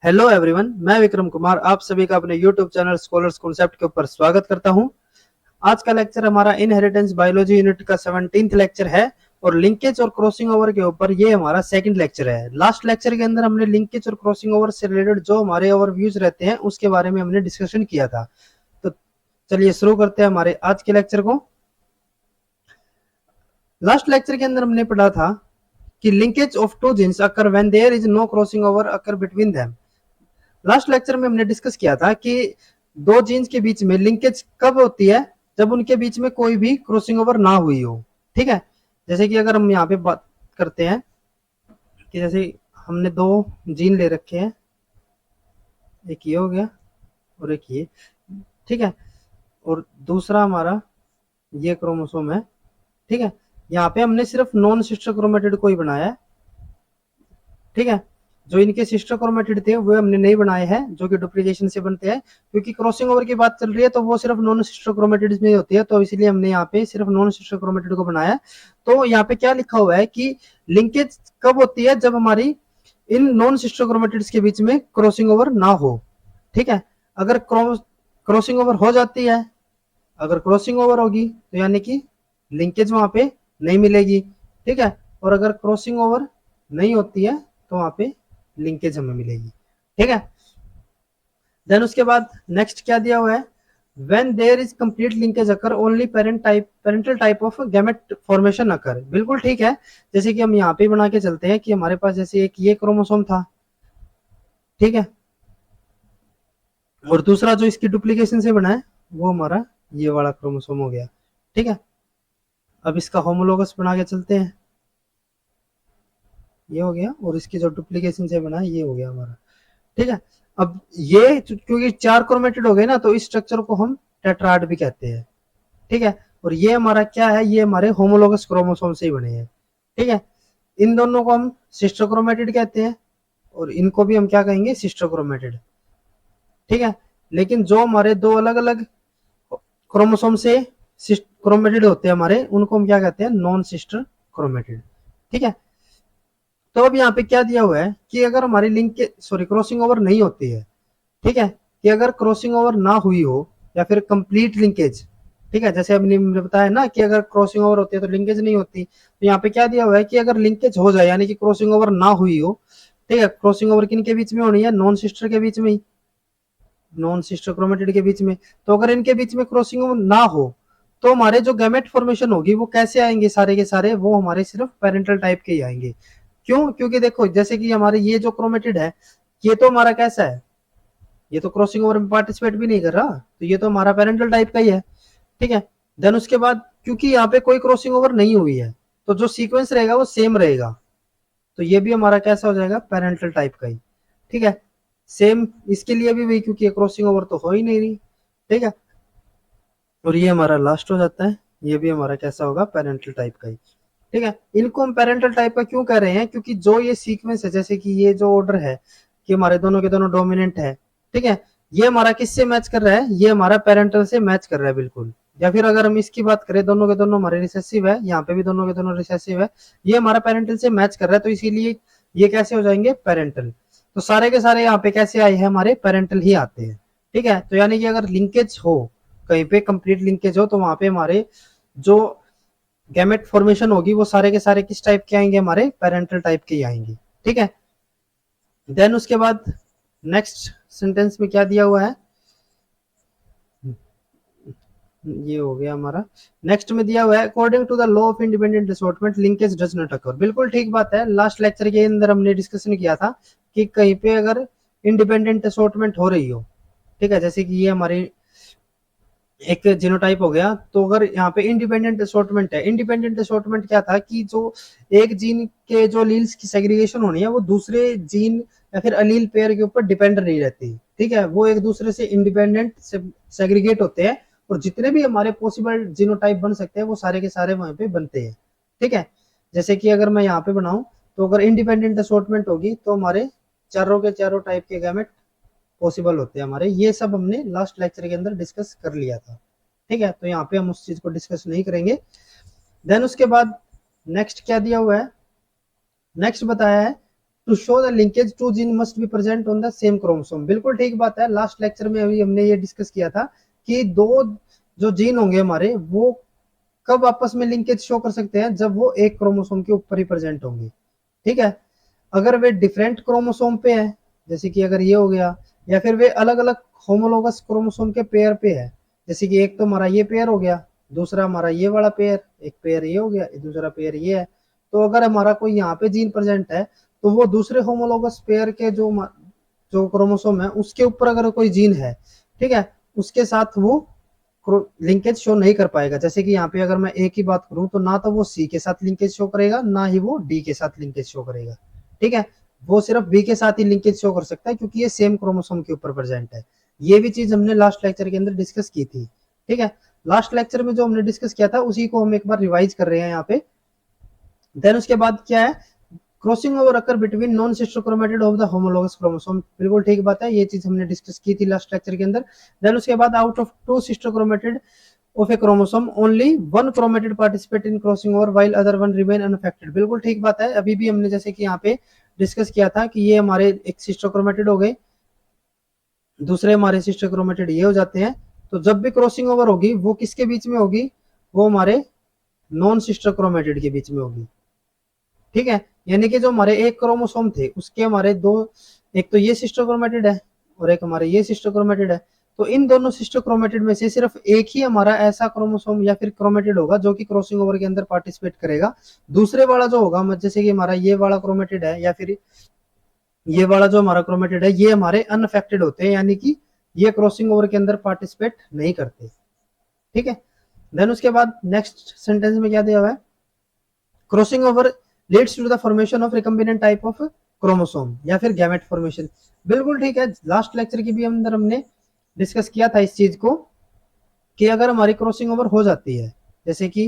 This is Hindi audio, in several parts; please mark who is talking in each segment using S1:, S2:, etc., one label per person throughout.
S1: हेलो एवरीवन, मैं विक्रम कुमार आप सभी का अपने यूट्यूब चैनल स्कॉलर्स कॉन्सेप्ट के ऊपर स्वागत करता हूं। आज का लेक्चर हमारा इनहेरिटेंस बायोलॉजी यूनिट का 17th लेक्चर है और लिंकेज और क्रॉसिंग ओवर के ऊपर ये हमारा सेकंड लेक्चर है। लास्ट लेक्चर के अंदर हमने लिंकेज और क्रॉसिंग ओवर से रिलेटेड जो हमारे ओवरव्यूज रहते हैं उसके बारे में हमने डिस्कशन किया था। तो चलिए शुरू करते हैं हमारे आज के लेक्चर को। लास्ट लेक्चर के अंदर हमने पढ़ा था कि linkage of two genes occur when there is no crossing over occur between them. Last lecture में हमने डिस्कस किया था कि दो जीन्स के बीच में लिंकेज कब होती है, जब उनके बीच में कोई भी क्रॉसिंग ओवर ना हुई हो। ठीक है, जैसे कि अगर हम यहाँ पे बात करते हैं कि जैसे हमने दो जीन ले रखे हैं, एक ये हो गया और एक ये, ठीक है, और दूसरा हमारा ये क्रोमोसोम है। ठीक है, यहाँ पे हमने सिर्फ नॉन सिस्टर क्रोमेटिड को ही बनाया है। ठीक है, जो इनके सिस्टर क्रोमेटिड थे वो हमने नहीं बनाए हैं, जो कि डुप्लीकेशन से बनते हैं। क्योंकि क्रॉसिंग ओवर की बात चल रही है तो वो सिर्फ नॉन सिस्टर क्रोमेटिड में होती है, तो इसलिए हमने यहाँ पे सिर्फ नॉन सिस्टर क्रोमेटिड को बनाया है। तो यहाँ पे क्या लिखा हुआ है कि लिंकेज कब होती है, जब हमारी इन नॉन सिस्टर क्रोमेटिड्स के बीच में क्रॉसिंग ओवर ना हो। ठीक है, अगर क्रॉसिंग ओवर हो जाती है, अगर क्रॉसिंग ओवर होगी तो यानी कि लिंकेज वहां पे नहीं मिलेगी। ठीक है, और अगर क्रॉसिंग ओवर नहीं होती है तो वहां पे लिंकेज हमें मिलेगी। ठीक है, देन उसके बाद नेक्स्ट क्या दिया हुआ है, when there is complete linkage occur only parental type of gamete formation occur. बिल्कुल ठीक है, जैसे कि हम यहाँ पे बना के चलते हैं कि हमारे पास जैसे एक ये क्रोमोसोम था, ठीक है, और दूसरा जो इसकी डुप्लीकेशन से बना है वो हमारा ये वाला क्रोमोसोम हो गया। ठीक है, अब इसका होमोलोगस बना के चलते हैं, ये हो गया, और इसकी जो डुप्लीकेशन से बना है ये हो गया हमारा। ठीक है, अब ये क्योंकि चार क्रोमेटिड हो गए ना, तो इस स्ट्रक्चर को हम टेट्राड भी कहते हैं। ठीक है, और ये हमारा क्या है, ये हमारे होमोलोगस क्रोमोसोम से ही बने हैं। ठीक है, इन दोनों को हम सिस्टर क्रोमेटिड कहते हैं और इनको भी हम क्या कहेंगे, सिस्टर क्रोमेटिड। ठीक है, लेकिन जो हमारे दो अलग अलग क्रोमोसोम से क्रोमेटिड होते हैं हमारे, उनको हम क्या कहते हैं, नॉन सिस्टर क्रोमेटिड। ठीक है, तो अब यहाँ पे क्या दिया हुआ है कि अगर हमारी लिंक के सॉरी क्रॉसिंग ओवर नहीं होती है, ठीक है, कि अगर क्रॉसिंग ओवर ना हुई हो या फिर कंप्लीट लिंकेज, ठीक है, जैसे हमने बताया ना कि अगर क्रॉसिंग ओवर होती है तो लिंकेज नहीं होती, तो यहाँ पे क्या दिया हुआ है कि अगर लिंकेज हो जाए यानी कि क्रॉसिंग ओवर ना हुई हो। ठीक है, क्रॉसिंग ओवर किन के बीच में होनी है, नॉन सिस्टर के बीच में ही, नॉन सिस्टर क्रोमेटिड के बीच में। तो अगर इनके बीच में क्रॉसिंग ओवर ना हो तो हमारे जो गैमेट फॉर्मेशन होगी वो कैसे आएंगे, सारे के सारे वो हमारे सिर्फ पेरेंटल टाइप के ही आएंगे। क्यों, क्योंकि देखो जैसे कि हमारे ये जो क्रोमेटिड है ये तो हमारा कैसा है, ये तो क्रॉसिंग ओवर में पार्टिसिपेट भी नहीं कर रहा, तो ये तो हमारा पेरेंटल टाइप का ही है। ठीक है, देन उसके बाद क्योंकि यहाँ पे कोई क्रॉसिंग ओवर नहीं हुई है तो जो सीक्वेंस रहेगा वो सेम रहेगा, तो ये भी हमारा कैसा हो जाएगा, पेरेंटल टाइप का ही। ठीक है, सेम इसके लिए भी वही, क्योंकि क्रॉसिंग ओवर तो हो ही नहीं रही। ठीक है, और ये हमारा लास्ट हो जाता है, ये भी हमारा कैसा होगा, पेरेंटल टाइप का ही। ठीक है, इनको हम पेरेंटल टाइप का क्यों कह रहे हैं, क्योंकि जो ये सीक्वेंस है, जैसे कि ये जो ऑर्डर है कि हमारे दोनों के दोनों डोमिनेंट है, ठीक है, ये हमारा किससे मैच कर रहा है, ये हमारा पेरेंटल से मैच कर रहा है बिल्कुल। या फिर अगर हम इसकी बात करें, दोनों के दोनों हमारे रिसेसिव है, यहाँ पे भी दोनों के दोनों रिसेसिव है, ये हमारा पेरेंटल से मैच कर रहा है, तो इसीलिए ये कैसे हो जाएंगे, पेरेंटल। तो सारे के सारे यहाँ पे कैसे आए हैं, हमारे पेरेंटल ही आते हैं। ठीक है, तो यानी कि अगर लिंकेज हो, कहीं पे कंप्लीट लिंकेज हो, तो वहां पे हमारे जो गैमेट फॉर्मेशन होगी वो सारे के सारे किस टाइप के आएंगे, हमारे पेरेंटल टाइप के ही आएंगे। ठीक है, देन उसके बाद नेक्स्ट सेंटेंस में क्या दिया हुआ है, ये हो गया हमारा। नेक्स्ट में दिया हुआ है, according to the law of independent assortment linkage does not occur. बिल्कुल ठीक बात है, लास्ट लेक्चर के अंदर हमने डिस्कशन किया था कि कहीं पे अगर इंडिपेंडेंट असॉर्टमेंट हो रही हो, ठीक है, जैसे कि ये हमारी एक जीनोटाइप हो गया, तो अगर यहाँ पे इंडिपेंडेंट असॉर्टमेंट है, इंडिपेंडेंट असॉर्टमेंट क्या था कि जो एक जीन के जो लील्स की सेग्रीगेशन होनी है वो दूसरे जीन या फिर अलील पेयर के ऊपर डिपेंड नहीं रहती। ठीक है, वो एक दूसरे से इंडिपेंडेंट सेग्रीगेट होते हैं और जितने भी हमारे पॉसिबल जीनोटाइप बन सकते हैं वो सारे के सारे वहां पे बनते हैं। ठीक है, जैसे कि अगर मैं यहाँ पे बनाऊं, तो अगर इंडिपेंडेंट असॉर्टमेंट होगी तो हमारे चारों के चारों टाइप के गैमेट पॉसिबल होते हैं हमारे। ये सब हमने लास्ट लेक्चर के अंदर डिस्कस कर लिया था। ठीक है, तो यहाँ पे हम उस चीज को डिस्कस नहीं करेंगे। देन उसके बाद नेक्स्ट क्या दिया हुआ है, नेक्स्ट बताया है to show the linkage two gene must be present on the same chromosome. बिल्कुल ठीक बात है। लास्ट लेक्चर में अभी हमने ये डिस्कस किया था कि दो जो जीन होंगे हमारे वो कब आपस में लिंकेज शो कर सकते हैं, जब वो एक क्रोमोसोम के ऊपर ही प्रेजेंट होंगे। ठीक है, अगर वे डिफरेंट क्रोमोसोम पे है, जैसे कि अगर ये हो गया, या फिर वे अलग अलग होमोलोगस क्रोमोसोम के पेयर पे है, जैसे कि एक तो हमारा ये पेयर हो गया, दूसरा हमारा ये वाला पेयर, एक पेयर ये हो गया, दूसरा पेयर ये है। तो अगर हमारा कोई यहाँ पे जीन प्रेजेंट है तो वो दूसरे होमोलोगस पेयर के जो जो क्रोमोसोम है उसके ऊपर अगर कोई जीन है, ठीक है, उसके साथ वो लिंकेज शो नहीं कर पाएगा। जैसे कि यहाँ पे अगर मैं ए की बात करूं तो ना तो वो सी के साथ लिंकेज शो करेगा, ना ही वो डी के साथ लिंकेज शो करेगा। ठीक है, वो सिर्फ बी के साथ ही लिंकेज शो कर सकता है क्योंकि ये सेम क्रोमोसोम के ऊपर प्रेजेंट है। ये भी चीज हमने लास्ट लेक्चर के अंदर डिस्कस की थी। ठीक है, लास्ट लेक्चर में जो हमने डिस्कस किया था उसी को हम एक बार रिवाइज कर रहे हैं यहाँ पे। देन उसके बाद क्या है, crossing over occur between non sister chromatid of the homologous chromosome. बिल्कुल ठीक बात है, ये चीज हमने डिस्कस की थी लास्ट लेक्चर के अंदर। देन उसके बाद out of two sister chromatid of a chromosome only one chromatid participate in crossing over while other one remain unaffected। बिल्कुल ठीक बात है। अभी भी हमने जैसे कि यहाँ पे डिस्कस किया था कि ये हमारे एक सिस्टर क्रोमेटिड हो गए, दूसरे हमारे सिस्टर क्रोमेटिड ये हो जाते हैं। तो जब भी क्रॉसिंग ओवर होगी वो किसके बीच में होगी, वो हमारे नॉन सिस्टर क्रोमेटिड के बीच में होगी। ठीक है, यानी कि जो हमारे एक क्रोमोसोम थे उसके हमारे दो, एक तो ये सिस्टर क्रोमेटिड है और एक हमारे ये सिस्टर क्रोमेटिड है। तो इन दोनों सिस्टर क्रोमेटिड में से सिर्फ एक ही हमारा ऐसा क्रोमोसोम या फिर क्रोमेटिड होगा जो कि क्रॉसिंग ओवर के अंदर पार्टिसिपेट करेगा। दूसरे वाला जो होगा, जैसे कि हमारा ये वाला क्रोमेटिड है या फिर ये वाला जो हमारा क्रोमेटिड है, ये हमारे अनअफेक्टेड होते हैं, यानी कि ये क्रॉसिंग ओवर के अंदर पार्टिसिपेट नहीं करते। ठीक है, देन उसके बाद नेक्स्ट सेंटेंस में क्या दिया हुआ है, crossing over leads to the formation of recombinant type of chromosome या फिर गैमेट फॉर्मेशन। बिल्कुल ठीक है, लास्ट लेक्चर की भी अंदर हमने डिस्कस किया था इस चीज को कि अगर हमारी क्रॉसिंग ओवर हो जाती है, जैसे कि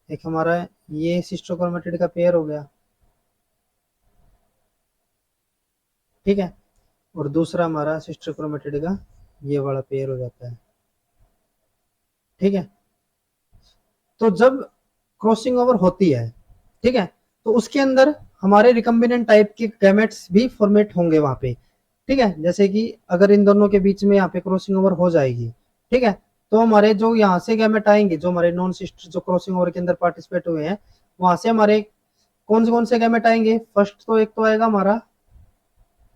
S1: एक हमारा ये सिस्टर क्रोमेटिड का पेयर हो गया, ठीक है, और दूसरा हमारा सिस्टर क्रोमेटिड का ये वाला पेयर हो जाता है। ठीक है, तो जब क्रॉसिंग ओवर होती है, ठीक है, तो उसके अंदर हमारे रिकम्बिनेंट टाइप के गैमेट्स भी फॉर्मेट होंगे वहां पे। ठीक है, जैसे कि अगर इन दोनों के बीच में यहाँ पे क्रॉसिंग ओवर हो जाएगी, ठीक है, तो हमारे जो यहाँ से गैमेट आएंगे, जो हमारे नॉन सिस्टर जो क्रॉसिंग ओवर के अंदर पार्टिसिपेट हुए हैं, वहां से हमारे कौन से गैमेट आएंगे। फर्स्ट तो एक तो आएगा हमारा,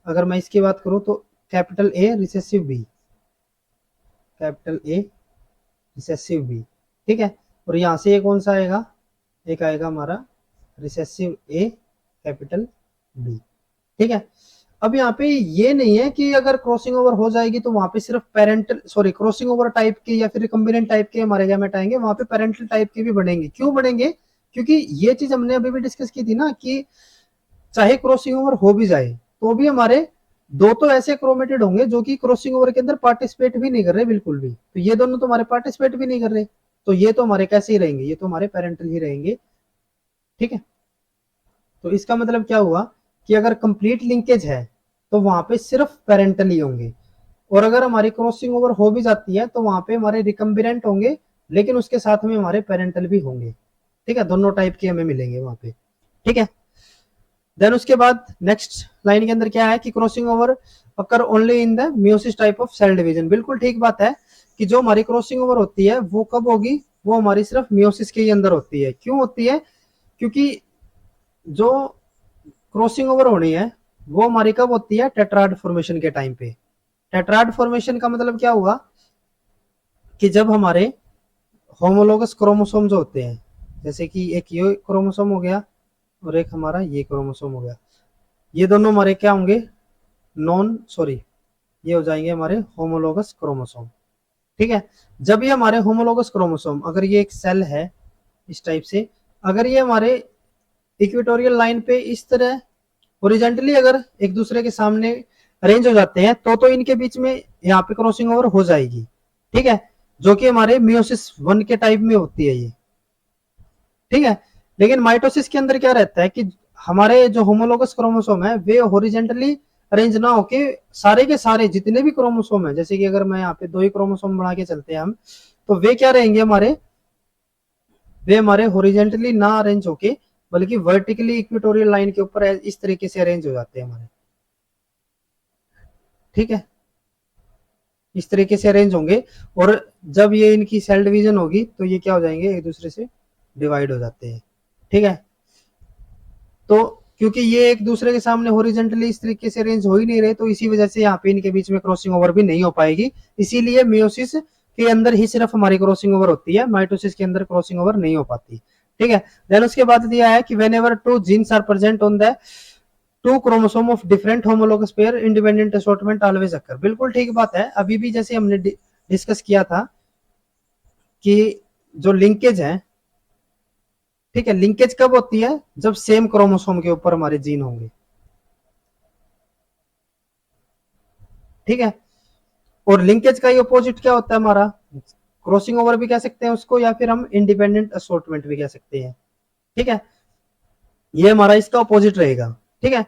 S1: अगर मैं इसकी बात करूं तो capital A recessive B, capital A recessive B. ठीक है, और यहाँ से ये कौन सा आएगा, एक आएगा हमारा रिसेसिव ए कैपिटल बी। ठीक है, अब यहाँ पे ये नहीं है कि अगर क्रॉसिंग ओवर हो जाएगी तो वहां पे सिर्फ पेरेंटल क्रॉसिंग ओवर टाइप के या फिर रिकम्बिनेंट टाइप के हमारे गैमेट आएंगे, वहां पे पेरेंटल टाइप के भी बढ़ेंगे। क्यों बढ़ेंगे, क्योंकि ये चीज हमने अभी भी डिस्कस की थी ना कि चाहे क्रॉसिंग ओवर हो भी जाए तो भी हमारे दो तो ऐसे क्रोमेटिड होंगे जो कि क्रॉसिंग ओवर के अंदर पार्टिसिपेट भी नहीं कर रहे बिल्कुल भी, तो ये दोनों तो हमारे पार्टिसिपेट भी नहीं कर रहे, तो ये तो हमारे कैसे ही रहेंगे, ये तो हमारे पेरेंटल ही रहेंगे। ठीक है, तो इसका मतलब क्या हुआ कि अगर कंप्लीट लिंकेज है तो वहां पे सिर्फ पेरेंटल ही होंगे, और अगर हमारी क्रॉसिंग ओवर हो भी जाती है तो वहां पे हमारे रिकम्बिनेंट होंगे लेकिन उसके साथ में हमारे पेरेंटल भी होंगे। ठीक है, दोनों टाइप के हमें मिलेंगे वहां पे। ठीक है, देन उसके बाद नेक्स्ट लाइन के अंदर क्या है कि crossing over occur only in the meiosis type of cell division. बिल्कुल ठीक बात है कि जो हमारी क्रॉसिंग ओवर होती है वो कब होगी, वो हमारी सिर्फ मियोसिस के ही अंदर होती है। क्यों होती है, क्योंकि जो क्रॉसिंग ओवर होनी है वो हमारी कब होती है, टेट्राड फॉर्मेशन के टाइम पे। टेट्राड फॉर्मेशन का मतलब क्या हुआ कि जब हमारे होमोलोगस क्रोमोसोम जो होते हैं, जैसे कि एक ये क्रोमोसोम हो गया और एक हमारा ये क्रोमोसोम हो गया, ये दोनों हमारे क्या होंगे, ये हो जाएंगे हमारे होमोलोगस क्रोमोसोम। ठीक है, जब ये हमारे होमोलोगस क्रोमोसोम, अगर ये एक सेल है इस टाइप से, अगर ये हमारे इक्वेटोरियल लाइन पे इस तरह हॉरिजॉन्टली अगर एक दूसरे के सामने अरेंज हो जाते हैं तो इनके बीच में यहाँ पे क्रॉसिंग ओवर हो जाएगी। ठीक है, जो कि हमारे मियोसिस 1 के टाइप में होती है ये। ठीक है, लेकिन माइटोसिस के अंदर क्या रहता है कि हमारे जो होमोलोगस क्रोमोसोम है वे हॉरिजॉन्टली अरेंज ना होके सारे के सारे जितने भी क्रोमोसोम है, जैसे कि अगर मैं यहाँ पे 2 ही क्रोमोसोम बना के चलते हैं हम, तो वे क्या रहेंगे हमारे, वे हमारे हॉरिजॉन्टली ना अरेंज होके बल्कि वर्टिकली इक्वेटोरियल लाइन के ऊपर इस तरीके से अरेंज हो जाते हैं हमारे, ठीक है, इस तरीके से अरेंज होंगे। और जब ये इनकी सेल डिवीजन होगी तो ये क्या हो जाएंगे, एक दूसरे से डिवाइड हो जाते हैं, ठीक है। तो क्योंकि ये एक दूसरे के सामने हॉरिजॉन्टली इस तरीके से अरेंज हो ही नहीं रहे, तो इसी वजह से यहाँ पे इनके बीच में क्रॉसिंग ओवर भी नहीं हो पाएगी। इसीलिए मियोसिस के अंदर ही सिर्फ हमारी क्रॉसिंग ओवर होती है, माइटोसिस के अंदर क्रॉसिंग ओवर नहीं हो पाती, ठीक है। देन उसके बाद दिया है कि whenever two genes are present on the two chromosome of different homologous pair independent assortment always occur. बिल्कुल ठीक बात है, अभी भी जैसे हमने डिस्कस किया था कि जो लिंकेज है, ठीक है, लिंकेज कब होती है, जब सेम क्रोमोसोम के ऊपर हमारे जीन होंगे, ठीक है। और लिंकेज का ही अपोजिट क्या होता है हमारा, क्रॉसिंग ओवर भी कह सकते हैं उसको, या फिर हम इंडिपेंडेंट असॉर्टमेंट भी कह सकते हैं, ठीक है। ये हमारा इसका अपोजिट रहेगा, ठीक है।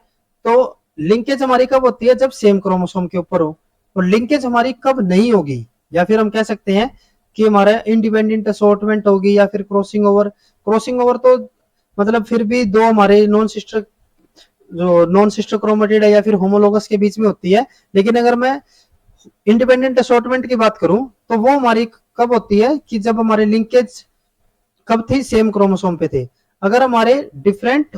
S1: तो लिंकेज हमारी कब होती है, जब सेम क्रोमोसोम के ऊपर हो। और लिंकेज हमारी कब नहीं होगी, या फिर हम कह सकते हैं कि हमारा इंडिपेंडेंट असॉर्टमेंट होगी या फिर क्रॉसिंग ओवर। क्रॉसिंग ओवर तो मतलब फिर भी दो हमारे नॉन सिस्टर क्रोमेटिड है या फिर होमोलोगस के बीच में होती है। लेकिन अगर मैं इंडिपेंडेंट असॉर्टमेंट की बात करूं तो वो हमारी कब होती है, कि जब हमारे लिंकेज कब थी, सेम क्रोमोसोम पे थे। अगर हमारे डिफरेंट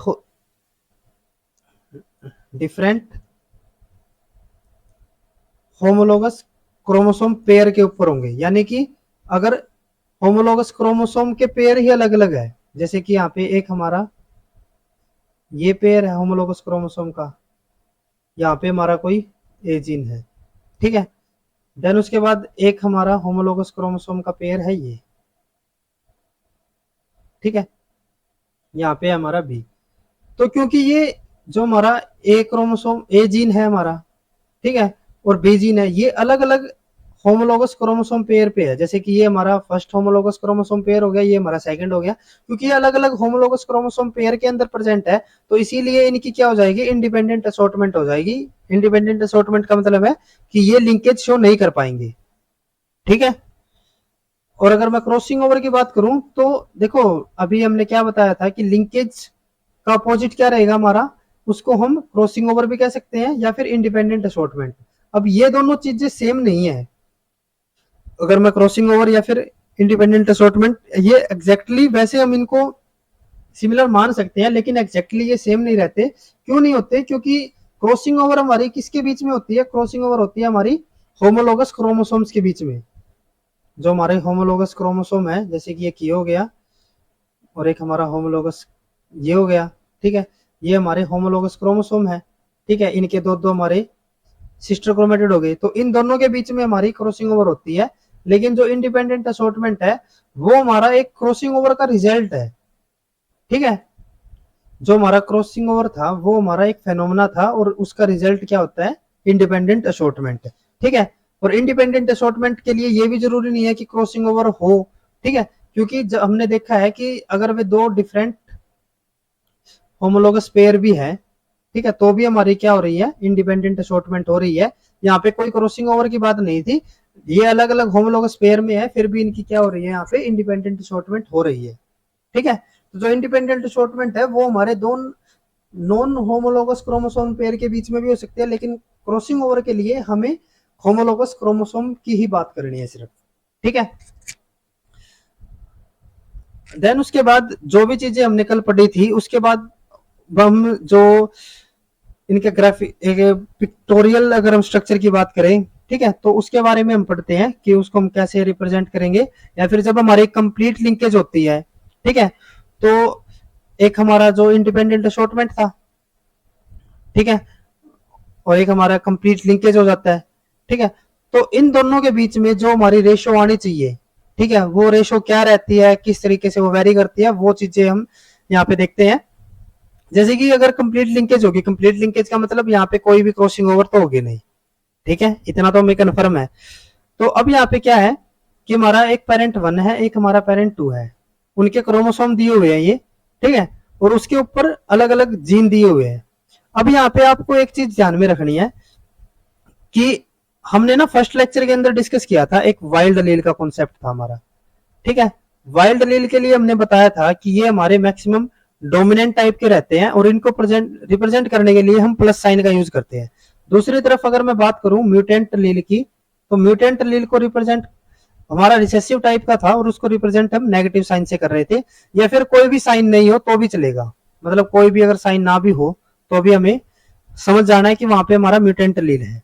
S1: होमोलोगस क्रोमोसोम पेयर के ऊपर होंगे, यानी कि अगर होमोलोगस क्रोमोसोम के पेयर ही अलग अलग है, जैसे कि यहाँ पे एक हमारा ये पेयर है होमोलोगस क्रोमोसोम का, यहाँ पे हमारा कोई ए जीन है, ठीक है। देन उसके बाद एक हमारा होमोलोगस क्रोमोसोम का पेयर है ये, ठीक है, यहाँ पे हमारा बी। तो क्योंकि ये जो हमारा ए क्रोमोसोम ए जीन है हमारा, ठीक है, और बी जीन है, ये अलग अलग होमोलोगस क्रोमोसोम पेयर पे है। जैसे कि ये हमारा फर्स्ट होमोलोगस क्रोमोसोम पेयर हो गया, ये हमारा सेकंड हो गया। क्योंकि ये अलग अलग होमोलोगस क्रोमोसोम पेयर के अंदर प्रेजेंट है, तो इसीलिए इनकी क्या हो जाएगी, इंडिपेंडेंट असॉर्टमेंट हो जाएगी। इंडिपेंडेंट असॉर्टमेंट का मतलब है कि ये लिंकेज शो नहीं कर पाएंगे, ठीक है। और अगर मैं क्रॉसिंग ओवर की बात करूं तो देखो, अभी हमने क्या बताया था कि लिंकेज का अपोजिट क्या रहेगा हमारा, उसको हम क्रॉसिंग ओवर भी कह सकते हैं या फिर इंडिपेंडेंट असॉर्टमेंट। अब ये दोनों चीजें सेम नहीं है। अगर मैं क्रॉसिंग ओवर या फिर इंडिपेंडेंट असॉर्टमेंट, ये एग्जैक्टली वैसे हम इनको सिमिलर मान सकते हैं, लेकिन एग्जैक्टली ये सेम नहीं रहते। क्यों नहीं होते, क्योंकि क्रॉसिंग ओवर हमारी किसके बीच में होती है, क्रॉसिंग ओवर होती है हमारी होमोलोगस क्रोमोसोम्स के बीच में। जो हमारे होमोलोगस क्रोमोसोम है, जैसे कि ये की हो गया और एक हमारा होमोलोगस ये हो गया, ठीक है, ये हमारे होमोलोगस क्रोमोसोम है, ठीक है। इनके दो दो हमारे सिस्टर क्रोमेटिड हो गए, तो इन दोनों के बीच में हमारी क्रॉसिंग ओवर होती है। लेकिन जो इंडिपेंडेंट असॉर्टमेंट है वो हमारा एक क्रॉसिंग ओवर का रिजल्ट है, ठीक है। जो हमारा क्रॉसिंग ओवर था वो हमारा एक फेनोमेना था, और उसका रिजल्ट क्या होता है, इंडिपेंडेंट असॉर्टमेंट, ठीक है। और इंडिपेंडेंट असॉर्टमेंट के लिए ये भी जरूरी नहीं है कि क्रॉसिंग ओवर हो, ठीक है, क्योंकि हमने देखा है कि अगर वे दो डिफरेंट होमोलोगस पेयर भी है, ठीक है, तो भी हमारी क्या हो रही है, इंडिपेंडेंट असॉर्टमेंट हो रही है। यहाँ पे कोई क्रॉसिंग ओवर की बात नहीं थी, ये अलग अलग होमोलोगस पेयर में है, फिर भी इनकी क्या हो रही है, यहाँ पे इंडिपेंडेंट असॉर्टमेंट हो रही है, ठीक है। तो जो इंडिपेंडेंट असॉर्टमेंट है वो हमारे दो नॉन होमोलोगस क्रोमोसोम पेयर के बीच में भी हो सकते हैं, लेकिन क्रॉसिंग ओवर के लिए हमें होमोलोगस क्रोमोसोम की ही बात करनी है सिर्फ, ठीक है। देन उसके बाद जो भी चीजें हमने कल पढ़ी थी, उसके बाद हम जो इनके ग्राफिक पिक्टोरियल अगर हम स्ट्रक्चर की बात करें, ठीक है, तो उसके बारे में हम पढ़ते हैं कि उसको हम कैसे रिप्रेजेंट करेंगे। या फिर जब हमारी कंप्लीट लिंकेज होती है, ठीक है, तो एक हमारा जो इंडिपेंडेंट असॉर्टमेंट था, ठीक है, और एक हमारा कंप्लीट लिंकेज हो जाता है, ठीक है। तो इन दोनों के बीच में जो हमारी रेशो आनी चाहिए, ठीक है, वो रेशो क्या रहती है, किस तरीके से वो वेरी करती है, वो चीजें हम यहाँ पे देखते हैं। जैसे कि अगर कंप्लीट लिंकेज होगी, कंप्लीट लिंकेज का मतलब यहाँ पे कोई भी क्रॉसिंग ओवर तो होगी नहीं, ठीक है, इतना तो हमें कन्फर्म है। तो अब यहाँ पे क्या है कि हमारा एक पेरेंट 1 है, एक हमारा पेरेंट 2 है, उनके क्रोमोसोम दिए हुए हैं ये, ठीक है, और उसके ऊपर अलग अलग जीन दिए हुए हैं। अब यहाँ पे आपको एक चीज ध्यान में रखनी है कि हमने ना फर्स्ट लेक्चर के अंदर डिस्कस किया था, एक वाइल्ड एलील का कॉन्सेप्ट था हमारा, ठीक है। वाइल्ड एलील के लिए हमने बताया था कि ये हमारे मैक्सिमम डोमिनेंट टाइप के रहते हैं और इनको रिप्रेजेंट करने के लिए हम प्लस साइन का यूज करते हैं। दूसरी तरफ अगर मैं बात करूं म्यूटेंट लील की, तो म्यूटेंट लील को रिप्रेजेंट हमारा रिसेसिव टाइप का था और उसको रिप्रेजेंट हम नेगेटिव साइन से कर रहे थे, या फिर कोई भी साइन नहीं हो तो भी चलेगा, मतलब कोई भी अगर साइन ना भी हो तो भी हमें समझ जाना है कि वहां पे हमारा म्यूटेंट लील है।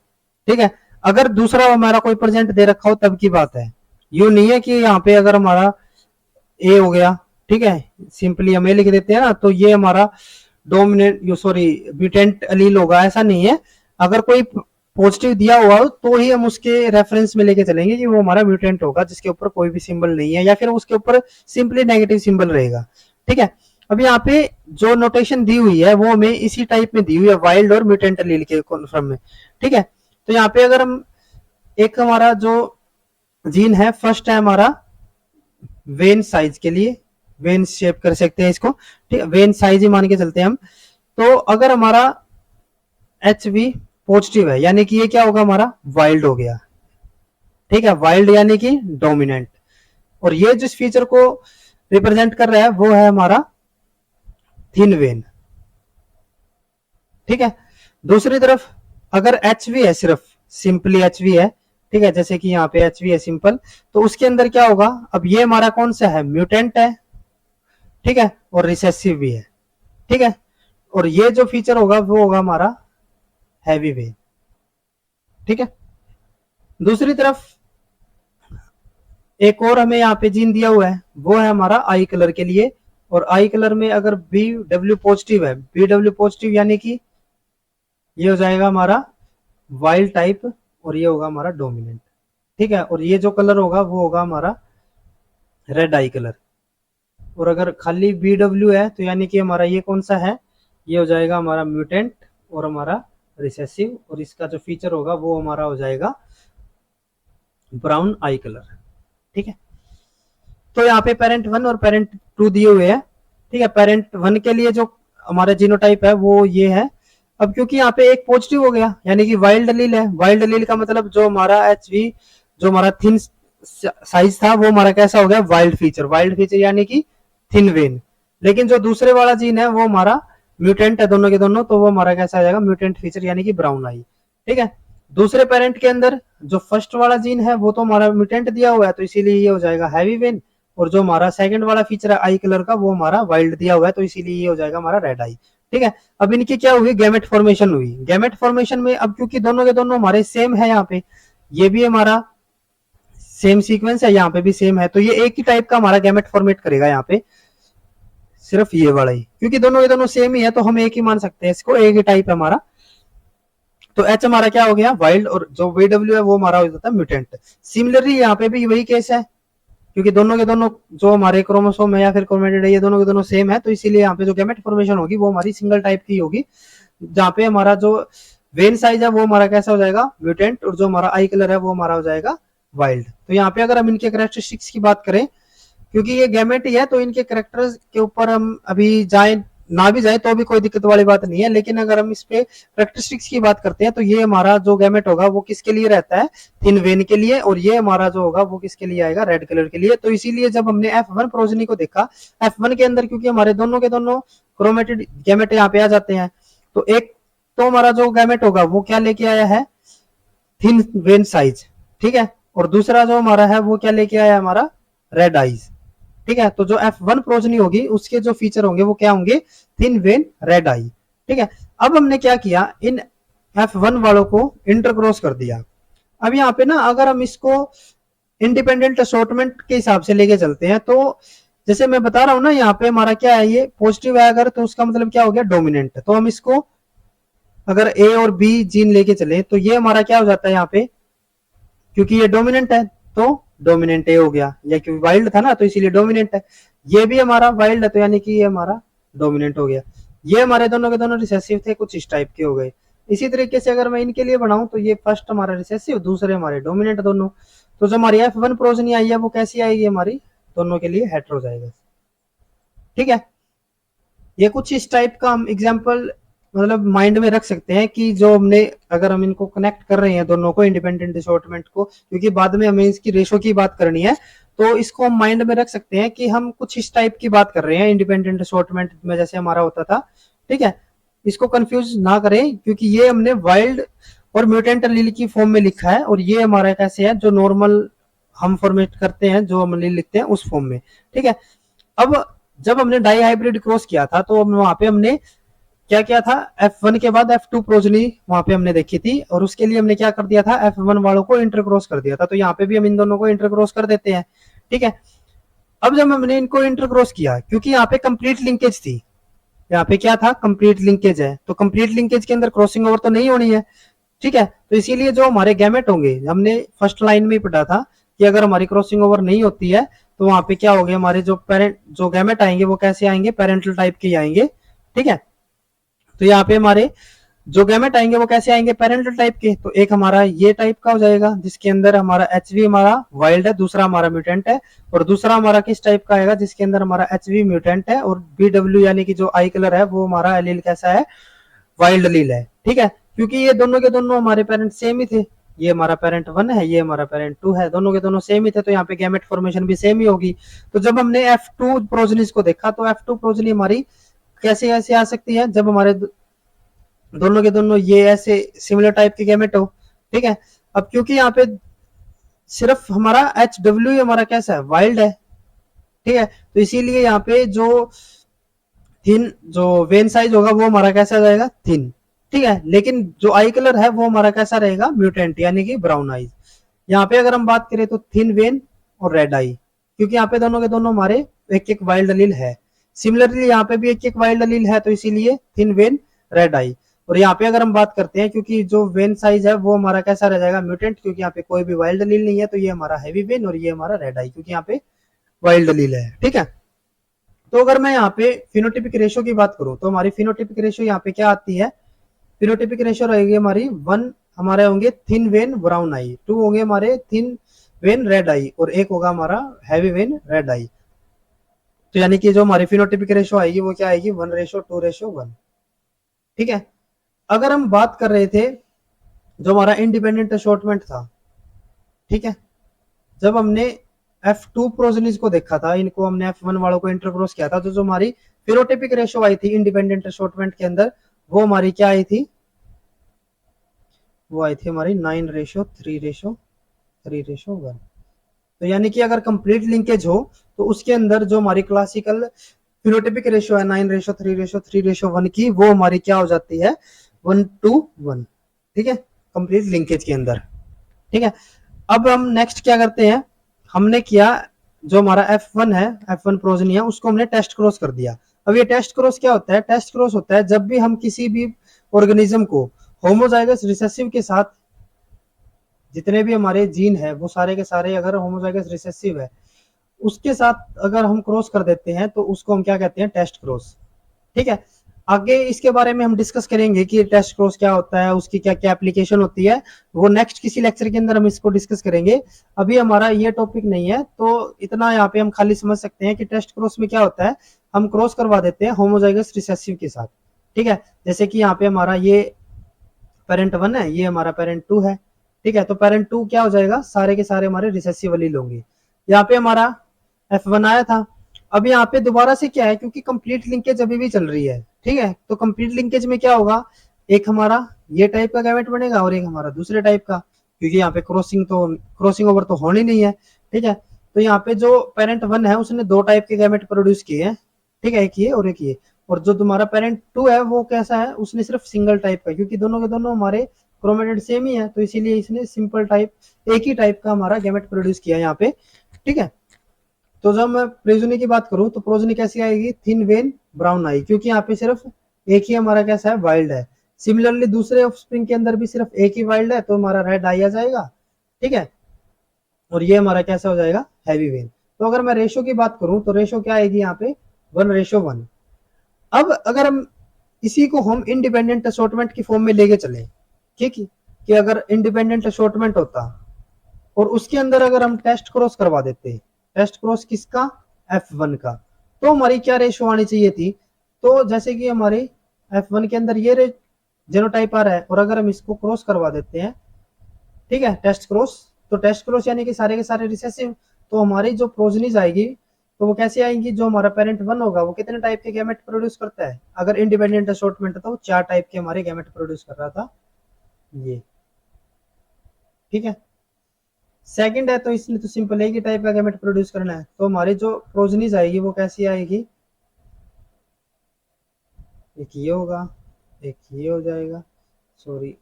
S1: ठीक है, अगर दूसरा हमारा कोई प्रेजेंट दे रखा हो तब की बात है, यू नहीं है कि यहाँ पे अगर हमारा ए हो गया, ठीक है, सिंपली हम ए लिख देते हैं ना, तो ये हमारा डोमिनेंट सॉरी म्यूटेंट अलील होगा, ऐसा नहीं है। अगर कोई पॉजिटिव दिया हुआ हो तो ही हम उसके रेफरेंस में लेके चलेंगे कि वो हमारा म्यूटेंट होगा जिसके ऊपर कोई भी सिंबल नहीं है, या फिर उसके ऊपर सिंपली नेगेटिव सिंबल रहेगा। ठीक है, अब यहाँ पे जो नोटेशन दी हुई है वो हमें इसी टाइप में दी हुई है, वाइल्ड और म्यूटेंट अलील के कॉन्फर्म में। ठीक है, तो यहाँ पे अगर हम एक हमारा जो जीन है, फर्स्ट है हमारा वेन साइज के लिए, वेन शेप कर सकते हैं इसको, ठीक है, वेन साइज ही मान के चलते हैं हम। तो अगर हमारा एच वी पॉजिटिव है यानी कि ये क्या होगा, हमारा वाइल्ड हो गया। ठीक है, वाइल्ड यानी कि डोमिनेंट, और ये जिस फीचर को रिप्रेजेंट कर रहा है वो है हमारा थिन वेन। ठीक है, दूसरी तरफ अगर एच वी है, सिर्फ सिंपली एच वी है, ठीक है, जैसे कि यहाँ पे एच वी है सिंपल, तो उसके अंदर क्या होगा, अब ये हमारा कौन सा है, म्यूटेंट है, ठीक है, और रिसेसिव भी है। ठीक है, और ये जो फीचर होगा वो होगा हमारा हैवी वेन। ठीक है, दूसरी तरफ एक और हमें यहाँ पे जीन दिया हुआ है, वो है हमारा आई कलर के लिए, और आई कलर में अगर बी डब्ल्यू पॉजिटिव है, बी डब्ल्यू पॉजिटिव यानी कि ये हो जाएगा हमारा वाइल्ड टाइप और ये होगा हमारा डोमिनेंट। ठीक है, और ये जो कलर होगा वो होगा हमारा रेड आई कलर, और अगर खाली बी डब्ल्यू है तो यानी कि हमारा ये कौन सा है, ये हो जाएगा हमारा म्यूटेंट और हमारा रिसेसिव, और इसका जो फीचर होगा वो हमारा हो जाएगा ब्राउन आई कलर। ठीक है, तो यहाँ पे पेरेंट 1 और पेरेंट 2 दिए हुए हैं। ठीक है, पेरेंट 1 के लिए जो हमारा जीनोटाइप है वो ये है। अब क्योंकि यहाँ पे एक पॉजिटिव हो गया यानी कि वाइल्ड अलील है, वाइल्ड अलील का मतलब जो हमारा एच वी जो हमारा थिन साइज था वो हमारा कैसा हो गया, वाइल्ड फीचर, वाइल्ड फीचर यानी कि थिन वेन। लेकिन जो दूसरे वाला जीन है वो हमारा म्यूटेंट है, दोनों के दोनों, तो वो हमारा कैसा आ जाएगा, म्यूटेंट फीचर यानी कि ब्राउन आई। ठीक है, दूसरे पेरेंट के अंदर जो फर्स्ट वाला जीन है वो तो हमारा म्यूटेंट दिया हुआ है, तो इसीलिए ये हो जाएगा हैवी वेन, और जो हमारा सेकंड वाला फीचर है आई कलर का वो हमारा वाइल्ड दिया हुआ है, तो इसीलिए ये हो जाएगा हमारा रेड आई। ठीक है, अब इनकी क्या हुई, गैमेट फॉर्मेशन हुई। गैमेट फॉर्मेशन में अब क्योंकि दोनों के दोनों हमारे सेम है, यहाँ पे ये भी हमारा सेम सीक्वेंस है, यहाँ पे भी सेम है, तो ये एक ही टाइप का हमारा गैमेट फॉर्मेट करेगा यहाँ पे, सिर्फ ये वाला ही, क्योंकि दोनों के दोनों सेम ही है तो हम एक ही मान सकते हैं इसको, एक ही टाइप है हमारा। तो एच हमारा क्या हो गया, वाइल्ड, और जो वी डब्ल्यू है वो हमारा हो जाता है म्यूटेंट। सिमिलरली यहाँ पे भी वही केस है, क्योंकि दोनों के दोनों जो हमारे क्रोमोसोम है या फिर क्रोमेटिड है ये दोनों के दोनों सेम है, तो इसीलिए यहाँ पे जो गैमेट फॉर्मेशन होगी वो हमारी सिंगल टाइप की होगी, जहाँ पे हमारा जो वेन साइज है वो हमारा कैसा हो जाएगा, म्यूटेंट, और जो हमारा आई कलर है वो हमारा हो जाएगा वाइल्ड। तो यहाँ पे अगर हम इनके कैरेक्टरिस्टिक्स की बात करें, क्योंकि ये गैमेट ही है तो इनके कैरेक्टर्स के ऊपर हम अभी जाए ना भी जाए तो भी कोई दिक्कत वाली बात नहीं है, लेकिन अगर हम इस पे कैरेक्टरिस्टिक्स की बात करते हैं तो ये हमारा जो गैमेट होगा वो किसके लिए रहता है, थिन वेन के लिए, और ये हमारा जो होगा वो किसके लिए आएगा, रेड कलर के लिए। तो इसीलिए जब हमने F1 प्रोजनी को देखा, F1 के अंदर क्योंकि हमारे दोनों के दोनों क्रोमेटिड गैमेट यहाँ पे आ जाते हैं, तो एक तो हमारा जो गैमेट होगा वो क्या लेके आया है, थिन वेन साइज, ठीक है, और दूसरा जो हमारा है वो क्या लेके आया, हमारा रेड आईज। ठीक है, तो जो F1 प्रोजनी होगी उसके जो फीचर होंगे वो क्या होंगे, थिन वेन रेड आई। ठीक है, अब हमने क्या किया, इन F1 वालों को इंटरक्रॉस कर दिया। अब यहाँ पे ना अगर हम इसको इंडिपेंडेंट असॉर्टमेंट के हिसाब से लेके चलते हैं, तो जैसे मैं बता रहा हूं ना, यहाँ पे हमारा क्या है, ये पॉजिटिव है अगर, तो उसका मतलब क्या हो गया, डोमिनेंट। तो हम इसको अगर ए और बी जीन लेके चले तो ये हमारा क्या हो जाता है यहाँ पे, क्योंकि ये डोमिनेंट है तो डोमिनेंट ए हो गया, या क्योंकि वाइल्ड था ना तो इसीलिए डोमिनेंट है। ये भी हमारा वाइल्ड है तो यानी कि ये हमारा डोमिनेंट हो गया। ये हमारे दोनों के दोनों रिसेसिव थे, कुछ इस टाइप के हो गए। इसी तरीके से अगर मैं इनके लिए बनाऊं तो ये फर्स्ट हमारा रिसेसिव, दूसरे हमारे डोमिनेंट दोनों। तो जो हमारी F1 प्रोजनी आई है वो कैसी आएगी, हमारी दोनों के लिए हेटेरो जाएगा। ठीक है, ये कुछ इस टाइप का हम एग्जाम्पल मतलब माइंड में रख सकते हैं कि जो हमने अगर हम इनको कनेक्ट कर रहे हैं दोनों को, इंडिपेंडेंट असॉर्टमेंट को, क्योंकि बाद में हमें इसकी रेशो की बात करनी है, तो इसको हम माइंड में रख सकते हैं कि हम कुछ इस टाइप की बात कर रहे हैं इंडिपेंडेंट असॉर्टमेंट में जैसे हमारा होता था। ठीक है, इसको कंफ्यूज ना करें क्योंकि ये हमने वाइल्ड और म्यूटेंट एलील की फॉर्म में लिखा है और ये हमारा कैसे है जो नॉर्मल हम फॉर्मेट करते हैं जो हम लिखते हैं उस फॉर्म में। ठीक है, अब जब हमने डाई हाइब्रिड क्रॉस किया था तो वहां पे हमने क्या किया था, F1 के बाद F2 प्रोजनी वहां पे हमने देखी थी और उसके लिए हमने क्या कर दिया था, F1 वालों को इंटरक्रॉस कर दिया था। तो यहाँ पे भी हम इन दोनों को इंटरक्रॉस कर देते हैं। ठीक है, अब जब हमने इनको इंटरक्रॉस किया क्योंकि यहाँ पे कंप्लीट लिंकेज थी, यहाँ पे क्या था, कंप्लीट लिंकेज है, तो कंप्लीट लिंकेज के अंदर क्रॉसिंग ओवर तो नहीं होनी है। ठीक है, तो इसीलिए जो हमारे गैमेट होंगे, हमने फर्स्ट लाइन में ही पढ़ा था कि अगर हमारी क्रॉसिंग ओवर नहीं होती है तो वहां पे क्या होगा, हमारे जो पेरेंट जो गैमेट आएंगे वो कैसे आएंगे, पेरेंटल टाइप के आएंगे। ठीक है, तो यहाँ पे हमारे जो गैमेट आएंगे वो कैसे आएंगे, पेरेंटल टाइप के। तो एक हमारा ये टाइप का हो जाएगा जिसके अंदर हमारा एचवी हमारा वाइल्ड है, दूसरा हमारा म्यूटेंट है, और दूसरा हमारा किस टाइप का आएगा जिसके अंदर हमारा एचवी म्यूटेंट है और बीडब्ल्यू यानी कि जो आई कलर है वो हमारा एलील कैसा है, वाइल्ड एलील है। ठीक है, क्योंकि ये दोनों के दोनों हमारे पेरेंट सेम ही थे, ये हमारा पेरेंट 1 है, ये हमारा पेरेंट 2 है, दोनों के दोनों सेम ही थे, तो यहाँ पे गैमेट फॉर्मेशन भी सेम ही होगी। तो जब हमने F2 प्रोजनीज को देखा तो F2 प्रोजनी हमारी कैसे ऐसे आ सकती है, जब हमारे दोनों के दोनों ये ऐसे सिमिलर टाइप के गैमेट हो। ठीक है, अब क्योंकि यहाँ पे सिर्फ हमारा HW हमारा कैसा है, वाइल्ड है। ठीक है, तो इसीलिए यहाँ पे जो थिन जो वेन साइज होगा वो हमारा कैसा जाएगा, थिन। ठीक है, लेकिन जो आई कलर है वो हमारा कैसा रहेगा, म्यूटेंट यानी कि ब्राउन आईज। यहाँ पे अगर हम बात करें तो थिन वेन और रेड आई, क्योंकि यहाँ पे दोनों के दोनों हमारे एक एक वाइल्ड अलील है। सिमिलरली यहाँ पे भी एक एक वाइल्ड अलील है, तो इसीलिए थिन वेन रेड आई। और यहाँ पे अगर हम बात करते हैं क्योंकि जो वेन साइज है वो हमारा कैसा रह जाएगा, म्यूटेंट, क्योंकि यहाँ पे कोई भी वाइल्ड अलील नहीं है, तो ये हमारा हैवी वेन और ये हमारा रेड आई क्योंकि यहाँ पे वाइल्ड अलील है। ठीक है, तो अगर मैं यहाँ पे फिनोटिपिक रेशो की बात करूं तो हमारी फिनोटिपिक रेशो यहाँ पे क्या आती है, फिनोटिपिक रेशो रहेगी हमारी 1 हमारे होंगे थिन वेन ब्राउन आई, 2 होंगे हमारे थिन वेन रेड आई और 1 होगा हमारा हैवी वेन रेड आई। तो यानी कि जो हमारी फिनोटिपिक रेशो आएगी वो क्या आएगी, 1:2:1। ठीक है, अगर हम बात कर रहे थे जो हमारा इंडिपेंडेंट असॉर्टमेंट था, ठीक है, जब हमने F2 प्रोजनीज को देखा था, इनको हमने F1 वालों को इंटरक्रॉस किया था, तो जो हमारी फिनोटिपिक रेशो आई थी इंडिपेंडेंट असॉर्टमेंट के अंदर वो हमारी क्या आई थी, वो आई थी हमारी 9:3:1। तो यानी कि अगर कंप्लीट लिंकेज हो तो उसके अंदर जो हमारी क्लासिकल फिनोटिपिक रेशो है 9:3:3:1 की, वो हमारी क्या हो जाती है, 1:1। ठीक है, कंप्लीट लिंकेज के अंदर। ठीक है, अब हम नेक्स्ट क्या करते हैं, हमने किया जो हमारा F1 है, F1 प्रोजनी है, उसको हमने टेस्ट क्रॉस कर दिया। अब ये टेस्ट क्रॉस क्या होता है, टेस्ट क्रॉस होता है जब भी हम किसी भी ऑर्गेनिज्म को होमोजाइगस रिसेसिव के साथ, जितने भी हमारे जीन है वो सारे के सारे अगर होमोजाइगस रिसेसिव है उसके साथ अगर हम क्रॉस कर देते हैं तो उसको हम क्या कहते हैं, टेस्ट क्रॉस। ठीक है, आगे इसके बारे में हम डिस्कस करेंगे कि टेस्ट क्रॉस क्या होता है, उसकी क्या क्या एप्लीकेशन होती है, वो नेक्स्ट किसी लेक्चर के अंदर हम इसको डिस्कस करेंगे। अभी हमारा ये टॉपिक नहीं है, तो इतना यहाँ पे हम खाली समझ सकते हैं कि टेस्ट क्रॉस में क्या होता है, हम क्रॉस करवा देते हैं होमोजाइगस रिसेसिव के साथ। ठीक है, जैसे कि यहाँ पे हमारा ये पेरेंट 1 है, ये हमारा पेरेंट 2 है। ठीक है, तो पेरेंट 2 क्या हो जाएगा, सारे के सारे हमारे रिसेसिव एलील होंगे। यहाँ पे हमारा F1 आया था। अब यहाँ पे दोबारा से क्या है, क्योंकि कंप्लीट लिंकेज अभी भी चल रही है। ठीक है, तो कंप्लीट लिंकेज में क्या होगा, एक हमारा ये टाइप का गैमेट बनेगा और एक हमारा दूसरे टाइप का, क्योंकि यहाँ पे क्रॉसिंग ओवर तो होनी नहीं है। ठीक है, तो यहाँ पे जो पेरेंट 1 है उसने 2 टाइप के गैमेट प्रोड्यूस किए हैं। ठीक है, एक ये और एक ये। और जो तुम्हारा पेरेंट 2 है वो कैसा है, उसने सिर्फ सिंगल टाइप का, क्योंकि दोनों के दोनों हमारे क्रोमेटेड सेम ही है, तो इसीलिए इसने सिंपल टाइप, एक ही टाइप का हमारा गैमेट प्रोड्यूस किया यहाँ पे। ठीक है, तो जब मैं प्रोजनी की बात करूं तो प्रोजनी कैसी आएगी, थिन वेन ब्राउन आई, क्योंकि यहाँ पे सिर्फ एक ही हमारा कैसा है, वाइल्ड है। सिमिलरली दूसरे ऑफस्प्रिंग के अंदर भी सिर्फ एक ही वाइल्ड है, तो हमारा रेड आई आ जाएगा। ठीक है, और ये हमारा कैसा हो जाएगा, हैवी वेन। तो अगर मैं रेशो की बात करूं तो रेशो क्या आएगी यहाँ पे, 1:1। अब अगर हम इसी को हम इंडिपेंडेंट असॉर्टमेंट की फॉर्म में लेके चले, ठीक है, कि अगर इंडिपेंडेंट असॉर्टमेंट होता और उसके अंदर अगर हम टेस्ट क्रॉस करवा देते, टेस्ट क्रॉस किसका, F1 का, तो हमारी क्या रेशो आनी चाहिए थी, तो जैसे कि हमारे F1 के अंदर ये जेनोटाइप आ रहा है और अगर हम इसको क्रॉस करवा देते हैं, ठीक है, टेस्ट क्रॉस, तो टेस्ट क्रॉस यानी कि सारे के सारे रिसेसिव, तो हमारी जो प्रोजनीज आएगी तो वो कैसे आएंगी, जो हमारा पेरेंट 1 होगा वो कितने टाइप के गैमेट प्रोड्यूस करता है, अगर इंडिपेंडेंट असॉर्टमेंट था वो 4 टाइप के हमारे गैमेट प्रोड्यूस कर रहा था ये, ठीक है। सेकंड है तो इसने तो सिंपल एक ही टाइप का गैमेट प्रोड्यूस करना है, तो हमारी जो प्रोजनीज आएगी वो कैसी आएगी, एक ये होगा, एक ये हो जाएगा, सॉरी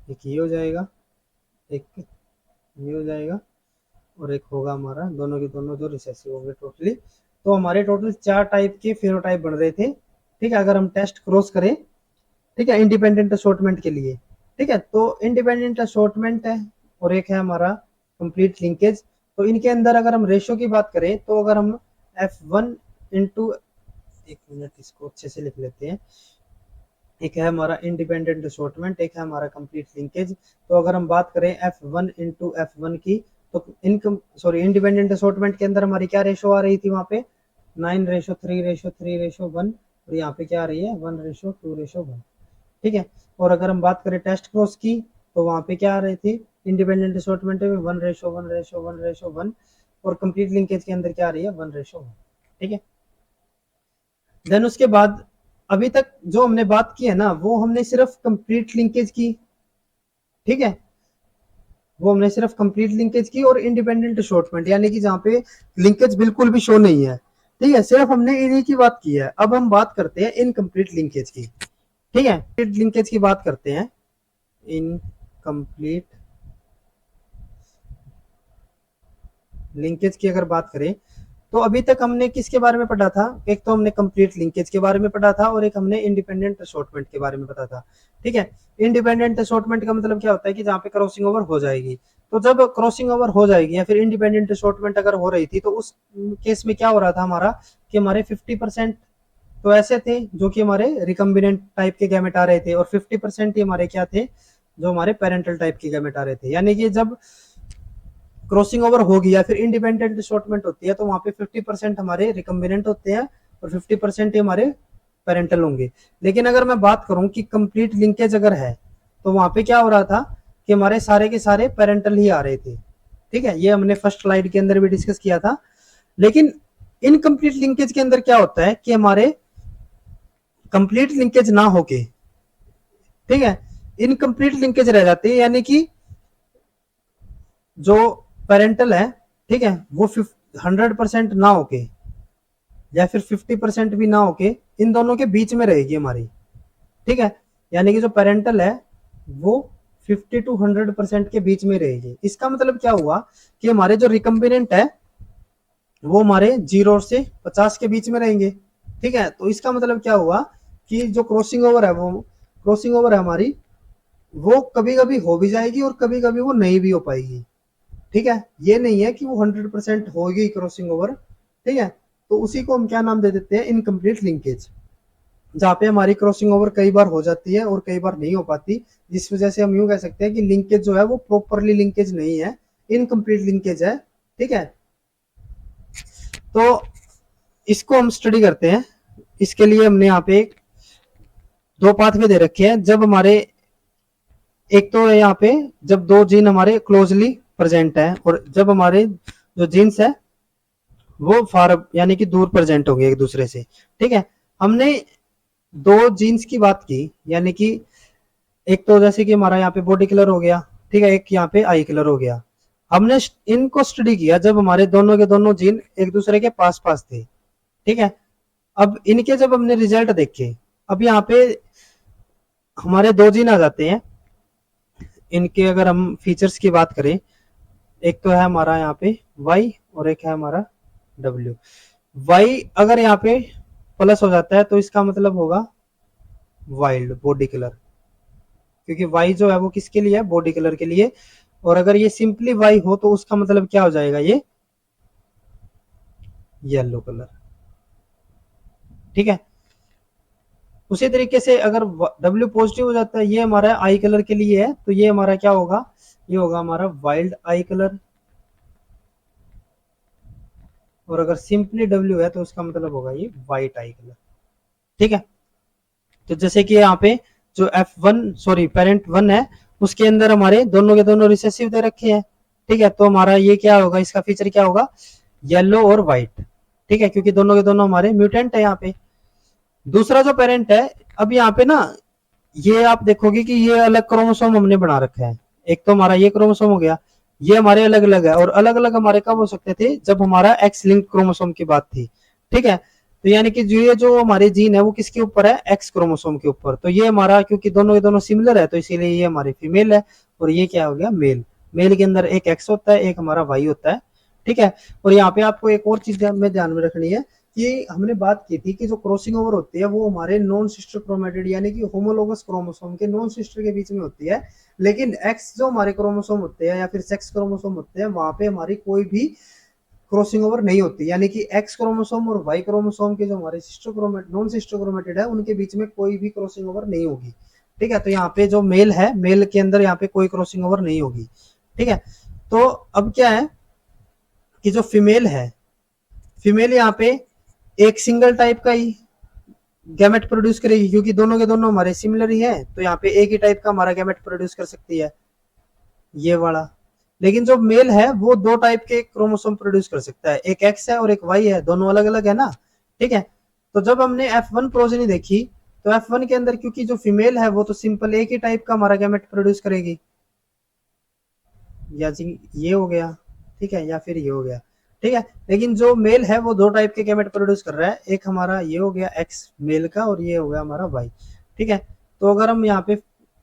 S1: एक ये हो जाएगा, एक ये हो जाएगा, और एक होगा हमारा दोनों के दोनों जो रिसेसिव होंगे टोटली। तो हमारे टोटल 4 टाइप के फेनोटाइप बन रहे थे, ठीक है, अगर हम टेस्ट क्रॉस करें, ठीक है, इंडिपेंडेंट असॉर्टमेंट के लिए, ठीक है। तो इंडिपेंडेंट असॉर्टमेंट है और एक है हमारा कंप्लीट लिंकेज। तो इनके अंदर अगर हम रेशियो की बात करें तो अगर हम F1 इंटू, एक मिनट इसको अच्छे से लिख लेते हैं, एक है हमारा इंडिपेंडेंट असॉर्टमेंट, एक है हमारा कंप्लीट लिंकेज। तो अगर हम बात करें F1 इंटू F1 की, तो इनकम सॉरी इंडिपेंडेंट असॉर्टमेंट के अंदर हमारी क्या रेशो आ रही थी वहां पे 9:3:3:1, और यहाँ पे क्या आ रही है 1:2:1, ठीक है। और अगर हम बात करें टेस्ट क्रॉस की तो वहां पे क्या आ रही थी इंडिपेंडेंट असॉर्टमेंट में 1:1:1:1, और कंप्लीट लिंकेज के अंदर क्या आ रही है 1:1, ठीक है। देन उसके बाद अभी तक जो हमने बात की है ना वो हमने सिर्फ कंप्लीट लिंकेज की, ठीक है, वो हमने सिर्फ कंप्लीट लिंकेज की और इंडिपेंडेंट असॉर्टमेंट यानी कि जहाँ पे लिंकेज बिल्कुल भी शो नहीं है, ठीक है, सिर्फ हमने इन्हीं की बात की है। अब हम बात करते हैं इनकम्प्लीट लिंकेज की, ठीक है, लिंकेज की बात करते हैं, इनकम्प्लीट लिंकेज की अगर बात करें तो अभी तक हमने किसके बारे में पढ़ा था, एक तो हमने कंप्लीट लिंकेज के बारे में पढ़ा था और एक हमने इंडिपेंडेंट असॉर्टमेंट के बारे में पढ़ा था, ठीक है। इंडिपेंडेंट असॉर्टमेंट का मतलब क्या होता है कि जहाँ पे क्रॉसिंग ओवर हो जाएगी, तो जब क्रॉसिंग ओवर हो जाएगी या फिर इंडिपेंडेंट असॉर्टमेंट अगर हो रही थी तो उस केस में क्या हो रहा था हमारा कि हमारे 50% तो ऐसे थे जो कि हमारे रिकम्बिनेंट टाइप के गैमेट आ रहे थे और 50% ही हमारे क्या थे जो हमारे पेरेंटल टाइप के गैमेट आ रहे थे। यानी कि जब क्रॉसिंग ओवर होगी या फिर इंडिपेंडेंट असॉर्टमेंट होती है तो वहां पे 50% हमारे रिकम्बिनेंट होते हैं और 50% ही हमारे पेरेंटल होंगे। लेकिन अगर मैं बात करूं कि कंप्लीट लिंकेज अगर है तो वहां पे क्या हो रहा था कि हमारे सारे के सारे पेरेंटल ही आ रहे थे, ठीक है, ये हमने फर्स्ट स्लाइड के अंदर भी डिस्कस किया था। लेकिन इनकम्प्लीट लिंकेज के अंदर क्या होता है कि हमारे कंप्लीट लिंकेज ना होके, ठीक है, इनकम्प्लीट लिंकेज रह जाती है, यानी कि जो पेरेंटल है, ठीक है, वो 100% ना होके या फिर 50% भी ना होके इन दोनों के बीच में रहेगी हमारी, ठीक है। यानी कि जो पेरेंटल है वो 50 to 100% के बीच में रहेगी। इसका मतलब क्या हुआ कि हमारे जो रिकम्बिनेंट है वो हमारे 0 से 50 के बीच में रहेंगे, ठीक है। तो इसका मतलब क्या हुआ कि जो क्रॉसिंग ओवर है वो क्रॉसिंग ओवर है हमारी वो कभी कभी हो भी जाएगी और कभी कभी वो नहीं भी हो पाएगी, ठीक है। ये नहीं है कि वो 100% होगी क्रॉसिंग ओवर, ठीक है। तो उसी को हम क्या नाम दे देते हैं इनकम्प्लीट लिंकेज, जहाँ पे हमारी क्रॉसिंग ओवर कई बार हो जाती है और कई बार नहीं हो पाती, जिस वजह से हम यूं कह सकते हैं कि लिंकेज जो है वो प्रॉपरली लिंकेज नहीं है, इनकम्प्लीट लिंकेज है, ठीक है। तो इसको हम स्टडी करते हैं। इसके लिए हमने यहाँ पे दो पाथवे दे रखे हैं। जब हमारे एक तो यहाँ पे जब दो जीन हमारे क्लोजली प्रेजेंट है और जब हमारे जो जीन्स है वो फार यानी कि दूर प्रेजेंट होंगे एक दूसरे से, ठीक है। हमने दो जीन्स की बात की, यानी कि एक तो जैसे कि हमारा यहाँ पे बॉडी कलर हो गया, ठीक है, एक यहाँ पे आई कलर हो गया। हमने इनको स्टडी किया जब हमारे दोनों के दोनों जीन एक दूसरे के पास पास थे, ठीक है। अब इनके जब हमने रिजल्ट देखे, अब यहाँ पे हमारे दो जीन आ जाते हैं। इनके अगर हम फीचर्स की बात करें, एक तो है हमारा यहाँ पे वाई और एक है हमारा डब्ल्यू। वाई अगर यहाँ पे प्लस हो जाता है तो इसका मतलब होगा वाइल्ड बॉडी कलर, क्योंकि वाई जो है वो किसके लिए है बॉडी कलर के लिए। और अगर ये सिंपली वाई हो तो उसका मतलब क्या हो जाएगा ये येलो कलर, ठीक है। उसी तरीके से अगर डब्ल्यू पॉजिटिव हो जाता है, ये हमारा आई कलर के लिए है, तो ये हमारा क्या होगा, ये होगा हमारा वाइल्ड आई कलर। और अगर सिंपली डब्ल्यू है तो उसका मतलब होगा ये व्हाइट आई कलर, ठीक है। तो जैसे कि यहाँ पे जो F1 सॉरी पेरेंट 1 है उसके अंदर हमारे दोनों के दोनों रिसेसिव दे रखे हैं, ठीक है, तो हमारा ये क्या होगा, इसका फीचर क्या होगा, येलो और व्हाइट। ठीक है, क्योंकि दोनों के दोनों हमारे म्यूटेंट है यहाँ पे। दूसरा जो पेरेंट है, अब यहाँ पे ना ये आप देखोगे कि ये अलग क्रोमोसोम हमने बना रखा है। एक तो हमारा ये क्रोमोसोम हो गया, ये हमारे अलग अलग है, और अलग अलग हमारे कब हो सकते थे, जब हमारा एक्स लिंक क्रोमोसोम की बात थी। ठीक है, तो यानी कि जो ये जो हमारे जीन है वो किसके ऊपर है, एक्स क्रोमोसोम के ऊपर। तो ये हमारा क्योंकि दोनों के दोनों सिमिलर है, तो इसीलिए ये हमारी फीमेल है, और ये क्या हो गया, मेल। मेल के अंदर एक एक्स होता है, एक हमारा वाई होता है। ठीक है, और यहाँ पे आपको एक और चीज में ध्यान में रखनी है कि हमने बात की थी कि जो क्रॉसिंग ओवर होती है वो हमारे नॉन सिस्टर क्रोमेटिड यानी कि होमोलोगस क्रोमोसोम के नॉन सिस्टर के बीच में होती है। लेकिन एक्स जो हमारे क्रोमोसोम होते हैं या फिर सेक्स क्रोमोसोम होते हैं, वहां पे हमारी कोई भी क्रॉसिंग ओवर नहीं होती, यानी कि एक्स क्रोमोसोम और वाई क्रोमोसोम के जो हमारे sister chromate non sister chromatid है उनके बीच में कोई भी क्रॉसिंग ओवर नहीं होगी। ठीक है, तो यहाँ पे जो मेल है, मेल के अंदर यहाँ पे कोई क्रॉसिंग ओवर नहीं होगी। ठीक है, तो अब क्या है कि जो फीमेल है, फीमेल यहाँ पे एक सिंगल टाइप का ही गैमेट प्रोड्यूस करेगी, क्योंकि दोनों के दोनों हमारे सिमिलर ही है, तो यहाँ पे एक ही टाइप का हमारा गैमेट प्रोड्यूस कर सकती है, ये वाला। लेकिन जो मेल है वो दो टाइप के क्रोमोसोम प्रोड्यूस कर सकता है, एक एक्स है और एक वाई है, दोनों अलग अलग है ना। ठीक है, तो जब हमने F1 प्रोजेनी देखी, तो F1 के अंदर क्योंकि जो फीमेल है वो तो सिंपल एक ही टाइप का हमारा गैमेट प्रोड्यूस करेगी, या जी ये हो गया, ठीक है, या फिर ये हो गया। ठीक है, लेकिन जो मेल है वो दो टाइप के गैमेट प्रोड्यूस कर रहा है, एक हमारा ये हो गया एक्स मेल का, और ये हो गया हमारा वाई। ठीक है, तो अगर हम यहाँ पे,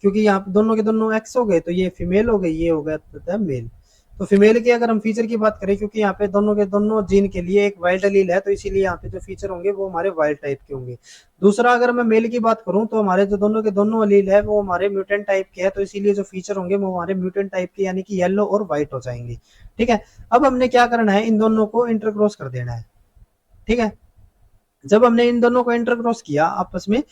S1: क्योंकि यहाँ पे दोनों के दोनों एक्स हो गए, तो ये फीमेल हो गई, ये हो गया मेल। तो फीमेल के अगर हम फीचर की बात करें, क्योंकि यहाँ पे दोनों के दोनों जीन के लिए एक वाइल्ड एलील है, तो इसीलिए यहाँ पे जो फीचर होंगे वो हमारे वाइल्ड टाइप के होंगे। दूसरा, अगर मैं मेल की बात करूं, तो हमारे जो दोनों के दोनों एलील है वो हमारे म्यूटेंट टाइप के हैं, तो इसीलिए जो फीचर होंगे वो हमारे म्यूटेंट टाइप के यानी कि येलो और व्हाइट हो जाएंगे। ठीक है, अब हमने क्या करना है, इन दोनों को इंटरक्रॉस कर देना है। ठीक है, जब हमने इन दोनों को इंटरक्रॉस किया आपस में,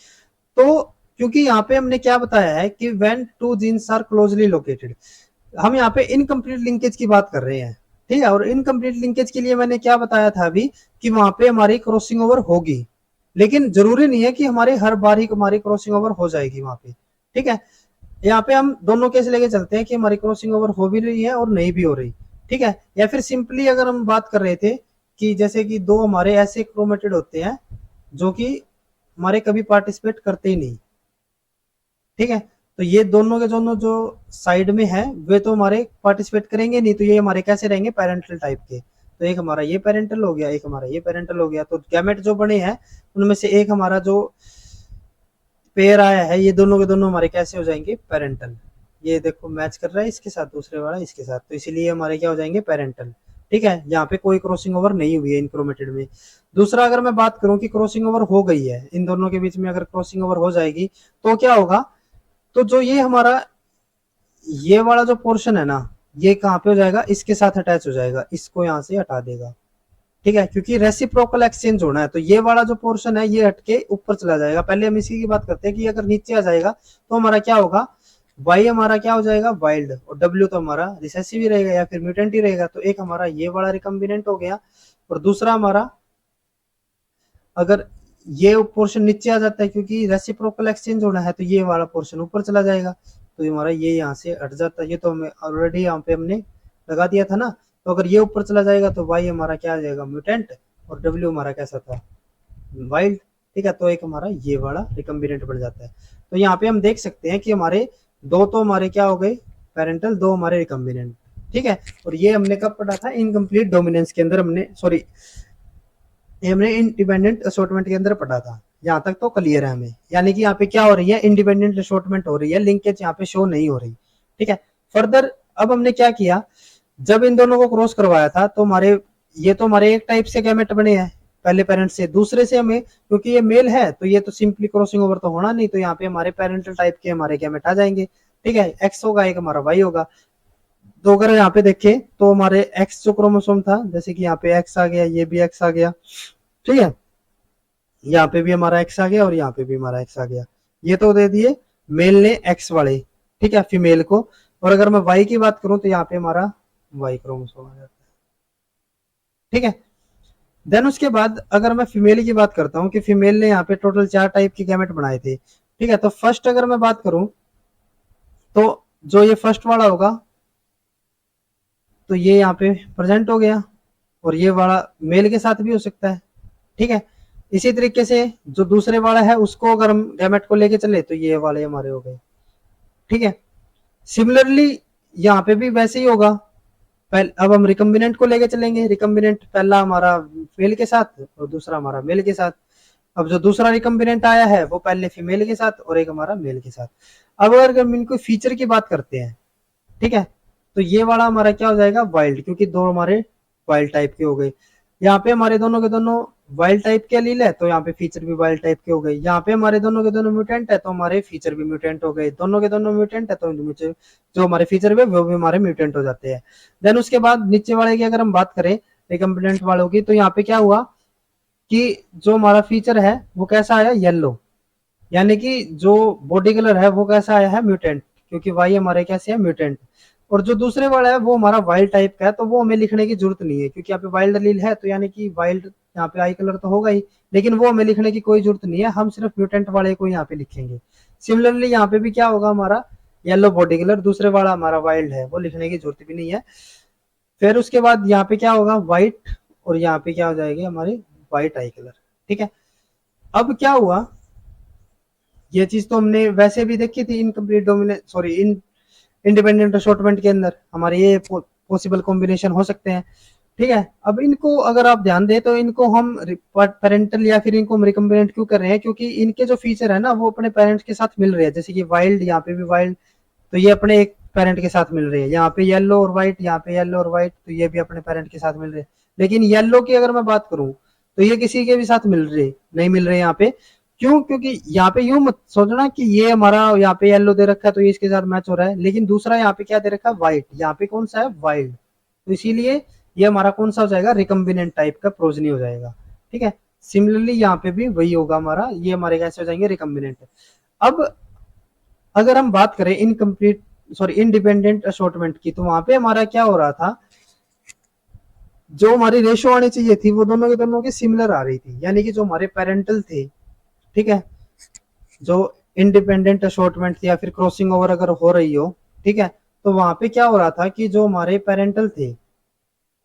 S1: तो क्योंकि यहाँ पे हमने क्या बताया है कि when two genes are closely located, हम यहाँ पे इनकम्प्लीट लिंकेज की बात कर रहे हैं। ठीक है, और इनकम्प्लीट लिंकेज के लिए मैंने क्या बताया था अभी, कि वहां पे हमारी क्रॉसिंग ओवर होगी, लेकिन जरूरी नहीं है कि हमारे हर बार ही हमारी क्रॉसिंग ओवर हो जाएगी वहां पे। ठीक है, यहाँ पे हम दोनों केस लेके चलते हैं कि हमारी क्रॉसिंग ओवर हो भी रही है और नहीं भी हो रही। ठीक है, या फिर सिंपली अगर हम बात कर रहे थे कि जैसे कि दो हमारे ऐसे क्रोमेटेड होते हैं जो कि हमारे कभी पार्टिसिपेट करते ही नहीं। ठीक है, तो ये दोनों के दोनों जो साइड में है वे तो हमारे पार्टिसिपेट करेंगे नहीं, तो ये हमारे कैसे रहेंगे, पेरेंटल टाइप के। तो एक हमारा ये पेरेंटल हो गया, एक हमारा ये पेरेंटल हो गया, तो गैमेट जो बने हैं उनमें से एक हमारा जो पेयर आया है, ये दोनों के दोनों हमारे कैसे हो जाएंगे, पेरेंटल। ये देखो मैच कर रहा है इसके साथ, दूसरे वाला इसके साथ, तो इसीलिए हमारे क्या हो जाएंगे, पेरेंटल। ठीक है, यहाँ पे कोई क्रॉसिंग ओवर नहीं हुई है इन क्रोमेटिड में। दूसरा, अगर मैं बात करूं कि क्रॉसिंग ओवर हो गई है इन दोनों के बीच में, अगर क्रॉसिंग ओवर हो जाएगी तो क्या होगा, तो जो ये हमारा ये वाला जो पोर्शन है ना, ये कहाँ पे हो जाएगा, इसके साथ अटैच हो जाएगा, इसको यहाँ से हटा देगा। ठीक है, क्योंकि रेसिप्रोकल एक्सचेंज होना है, तो ये वाला जो पोर्शन है ये हटके ऊपर चला जाएगा। पहले हम इसी की बात करते हैं कि अगर नीचे आ जाएगा तो हमारा क्या होगा, वाई हमारा क्या हो जाएगा, वाइल्ड, और डब्ल्यू तो हमारा रिसेसिव ही रहेगा या फिर म्यूटेंट ही रहेगा। तो एक हमारा ये वाला रिकम्बिनेंट हो गया, और दूसरा हमारा, अगर ये पोर्शन नीचे आ जाता है क्योंकि रेसिप्रोकल एक्सचेंज होना है, तो ये वाला पोर्शन ऊपर चला जाएगा, तो हमारा ये यहाँ से हट जाता है। ये तो हमें ऑलरेडी यहाँ पे हमने लगा दिया था ना, तो अगर ये ऊपर चला जाएगा तो वाई हमारा क्या आ जाएगा, म्यूटेंट, और डब्ल्यू हमारा कैसा था, वाइल्ड। ठीक है, तो एक हमारा ये वाला रिकम्बिनेंट बन जाता है। तो यहाँ पे हम देख सकते हैं कि हमारे दो तो हमारे क्या हो गए, पेरेंटल, दो हमारे रिकम्बिनेंट। ठीक है, और ये हमने कब पढ़ा था, इनकम्प्लीट डोमिनेंस के अंदर हमने, सॉरी, हमने इंडिपेंडेंट असॉर्टमेंट के अंदर पढ़ा था। यहाँ तक तो क्लियर है हमें, यानी कि यहाँ पे क्या हो रही है, इंडिपेंडेंट असॉर्टमेंट हो रही है, लिंकेज यहाँ पे शो नहीं हो रही। ठीक है, फर्दर अब हमने क्या किया, जब इन दोनों को क्रॉस करवाया था तो हमारे ये तो हमारे एक टाइप से गैमेट बने हैं पहले पेरेंट से, दूसरे से हमें क्योंकि ये मेल है तो ये तो सिंपली क्रॉसिंग ओवर तो होना नहीं, तो यहाँ पे हमारे पेरेंटल टाइप के हमारे गैमेट आ जाएंगे। ठीक है, एक्स होगा, एक हमारा वाई होगा। तो अगर यहाँ पे देखें तो हमारे एक्स जो क्रोमोसोम था, जैसे कि यहाँ पे एक्स आ गया, ये भी एक्स आ गया। ठीक है, यहाँ पे भी हमारा एक्स आ गया और यहाँ पे भी हमारा एक्स आ गया, ये तो दे दिए मेल ने एक्स वाले। ठीक है, फीमेल को। और अगर मैं वाई की बात करूं तो यहाँ पे हमारा वाई क्रोमोसोम आ जाता है। ठीक है, देन उसके बाद अगर मैं फीमेल की बात करता हूँ कि फीमेल ने यहाँ पे टोटल 4 टाइप के गैमेट बनाए थे। ठीक है, तो फर्स्ट अगर मैं बात करूं तो जो ये फर्स्ट वाला होगा, तो ये यहाँ पे प्रेजेंट हो गया, और ये वाला मेल के साथ भी हो सकता है। ठीक है, इसी तरीके से जो दूसरे वाला है उसको अगर हम गैमेट को लेके चले तो ये वाले हमारे हो गए। ठीक है, सिमिलरली यहाँ पे भी वैसे ही होगा। अब हम रिकम्बिनेंट को लेके चलेंगे। रिकम्बिनेंट पहला हमारा मेल के साथ और दूसरा हमारा मेल के साथ। अब जो दूसरा रिकम्बिनेंट आया है वो पहले फीमेल के साथ और एक हमारा मेल के साथ। अब अगर हम इनको फीचर की बात करते हैं, ठीक है, तो ये वाला हमारा क्या हो जाएगा, वाइल्ड, क्योंकि दो हमारे वाइल्ड टाइप के हो गए। यहाँ पे हमारे दोनों के दोनों वाइल्ड टाइप के एलील है तो यहाँ पे फीचर भी वाइल्ड टाइप के हो गए। यहाँ पे हमारे दोनों के दोनों म्यूटेंट है तो हमारे फीचर भी म्यूटेंट हो गए। दोनों के दोनों म्यूटेंट है तो जो हमारे फीचर भी वो भी हमारे म्यूटेंट हो जाते हैं। देन उसके बाद नीचे वाले की अगर हम बात करें रिकम्बिनेंट वालों की, तो यहाँ पे क्या हुआ कि जो हमारा फीचर है वो कैसा आया, येलो, यानी कि जो बॉडी कलर है वो कैसा आया है, म्यूटेंट, क्योंकि वाई हमारे कैसे है, म्यूटेंट। और जो दूसरे वाला है वो हमारा वाइल्ड टाइप का है, तो वो हमें लिखने की जरूरत नहीं है क्योंकि यहाँ पे वाइल्ड एलील है तो यानी कि वाइल्ड यहाँ पे आई कलर तो होगा ही, लेकिन वो हमें लिखने की कोई जरूरत नहीं है, हम सिर्फ म्यूटेंट वाले को यहाँ पे लिखेंगे। सिमिलरली यहाँ पे भी क्या होगा, हमारा येलो बॉडी कलर, दूसरे वाला हमारा वाइल्ड है, वो लिखने की जरूरत भी नहीं है। फिर उसके बाद यहाँ पे क्या होगा, व्हाइट, और यहाँ पे क्या हो जाएगी हमारी व्हाइट आई कलर। ठीक है, अब क्या हुआ, ये चीज तो हमने वैसे भी देखी थी incomplete dominate sorry in independent assortment के अंदर हमारे ये पॉसिबल कॉम्बिनेशन हो सकते हैं। ठीक है, अब इनको अगर आप ध्यान दें तो इनको हम पेरेंटल या फिर इनको हम रिकम्बिनेंट क्यों कर रहे हैं, क्योंकि इनके जो फीचर है ना वो अपने पेरेंट्स के साथ मिल रहे हैं। जैसे कि वाइल्ड, यहाँ पे भी वाइल्ड, तो ये अपने एक पेरेंट के साथ मिल रहे हैं। यहाँ पे येलो और व्हाइट, यहाँ पे येलो और व्हाइट, तो ये भी अपने पेरेंट के साथ मिल रहे हैं। लेकिन येलो की अगर मैं बात करूं तो ये किसी के भी साथ मिल रहे नहीं मिल रहे यहाँ पे। क्यों, क्योंकि यहाँ पे यूं मत सोचना कि ये हमारा यहाँ पे येलो दे रखा है तो ये इसके साथ मैच हो रहा है, लेकिन दूसरा यहाँ पे क्या दे रखा है, व्हाइट, यहाँ पे कौन सा है, वाइल्ड, तो इसीलिए ये हमारा कौन सा हो जाएगा, रिकम्बिनेंट टाइप का प्रोजनी हो जाएगा। ठीक है, सिमिलरली यहाँ पे भी वही होगा हमारा, ये हमारे कैसे हो जाएंगे, रिकम्बिनेंट। अब अगर हम बात करें इनकम्प्लीट सॉरी इंडिपेंडेंट असॉर्टमेंट की, तो वहां पे हमारा क्या हो रहा था, जो हमारी रेशो आनी चाहिए थी वो दोनों के दोनों की सिमिलर आ रही थी, यानी कि जो हमारे पेरेंटल थे, ठीक है, जो इंडिपेंडेंट असॉर्टमेंट या फिर क्रॉसिंग ओवर अगर हो रही हो, ठीक है, तो वहां पे क्या हो रहा था कि जो हमारे पेरेंटल थे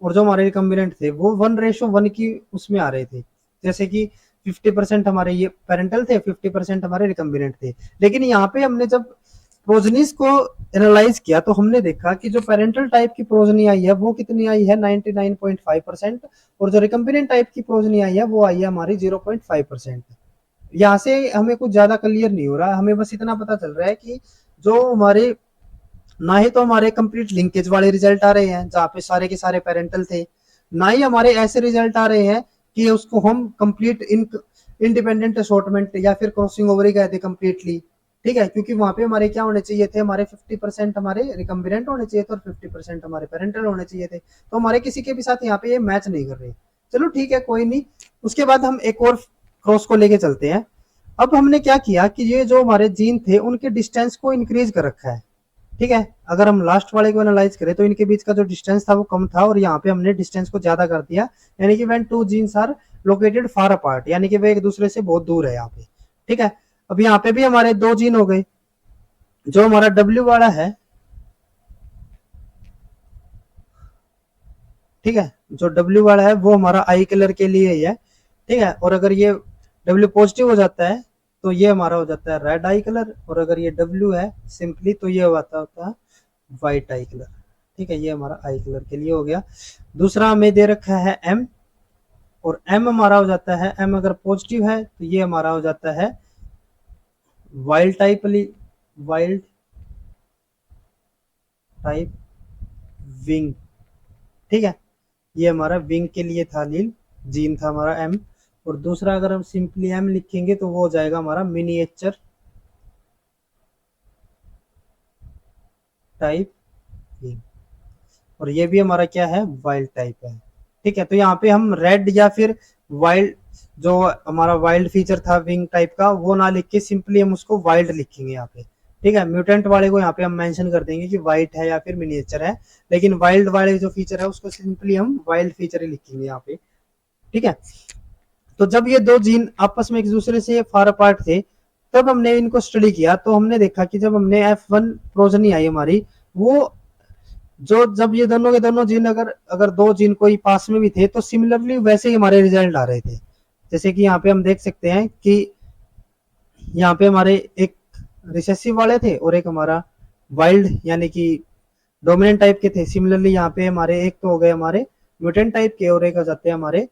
S1: और जो हमारे रिकम्बिनेंट थे वो 1:1 की उसमें आ रहे थे। जैसे कि 50% हमारे ये पेरेंटल थे, 50% हमारे रिकम्बिनेंट थे। लेकिन यहाँ पे हमने जब प्रोजनीज को एनालाइज किया तो हमने देखा कि जो पेरेंटल टाइप की प्रोजनी आई है वो कितनी आई है, 99.5%, और जो रिकम्बिनेंट टाइप की प्रोजनी आई है वो आई है हमारी 0.5%। यहाँ से हमें कुछ ज्यादा क्लियर नहीं हो रहा, हमें बस इतना पता चल रहा है कि जो हमारे ना ही तो हमारे कंप्लीट लिंकेज वाले रिजल्ट आ रहे हैं जहाँ पे सारे के सारे पेरेंटल थे, ना ही हमारे ऐसे रिजल्ट आ रहे हैं कि उसको हम कंप्लीट इंडिपेंडेंट असॉर्टमेंट या फिर क्रॉसिंग ओवर ही कहते कंप्लीटली। ठीक है, क्योंकि वहां पे हमारे क्या होने चाहिए थे, हमारे 50% हमारे रिकम्बिनेंट होने चाहिए थे और 50% हमारे पेरेंटल होने चाहिए थे, तो हमारे किसी के भी साथ यहाँ पे ये मैच नहीं कर रहे। चलो ठीक है, कोई नहीं। उसके बाद हम एक और क्रॉस को लेके चलते हैं। अब हमने क्या किया कि ये जो हमारे जीन थे उनके डिस्टेंस को इंक्रीज कर रखा है। ठीक है, अगर हम लास्ट वाले को एनालाइज करें तो इनके बीच का जो डिस्टेंस था वो कम था और यहाँ पे हमने डिस्टेंस को ज्यादा कर दिया, यानी कि when two genes are located far apart, यानी कि वे एक दूसरे से बहुत दूर है यहाँ पे। ठीक है, अब यहाँ पे भी हमारे दो जीन हो गए। जो हमारा डब्ल्यू वाला है, ठीक है, जो डब्ल्यू वाला है वो हमारा आई कलर के लिए ही है। ठीक है, और अगर ये डब्ल्यू पॉजिटिव हो जाता है तो ये हमारा हो जाता है रेड आई कलर, और अगर ये डब्ल्यू है सिंपली तो ये होता है व्हाइट आई कलर। ठीक है, ये हमारा आई कलर के लिए हो गया। दूसरा हमें दे रखा है एम, और एम हमारा हो जाता है, एम अगर पॉजिटिव है तो ये हमारा हो जाता है वाइल्ड टाइप विंग। ठीक है, ये हमारा विंग के लिए था लील जीन था हमारा एम। और दूसरा अगर हम सिंपली एम लिखेंगे तो वो हो जाएगा हमारा मिनिएचर टाइप विंग, और ये भी हमारा क्या है, वाइल्ड टाइप है। ठीक है, तो यहाँ पे हम रेड या फिर वाइल्ड, जो हमारा वाइल्ड फीचर था विंग टाइप का, वो ना लिख के सिंपली हम उसको वाइल्ड लिखेंगे यहाँ पे। ठीक है, म्यूटेंट वाले को यहाँ पे हम मेंशन कर देंगे कि वाइट है या फिर मिनिएचर है, लेकिन वाइल्ड वाले जो फीचर है उसको सिंपली हम वाइल्ड फीचर ही लिखेंगे यहाँ पे। ठीक है, तो जब ये दो जीन आपस में एक दूसरे से फार अपार्ट थे तब हमने इनको स्टडी किया, तो हमने देखा कि जब हमने F1 प्रोजनी आई हमारी, वो जो जब ये दोनों के दोनों जीन अगर अगर दो जीन कोई पास में भी थे तो सिमिलरली वैसे ही हमारे रिजल्ट आ रहे थे। जैसे कि यहाँ पे हम देख सकते हैं कि यहाँ पे हमारे एक रिसेसिव वाले थे और एक हमारा वाइल्ड यानी कि डोमिनेंट टाइप के थे। सिमिलरली यहाँ पे हमारे एक तो हो गए हमारे म्यूटेंट टाइप के और एक आ जाते हैं हमारे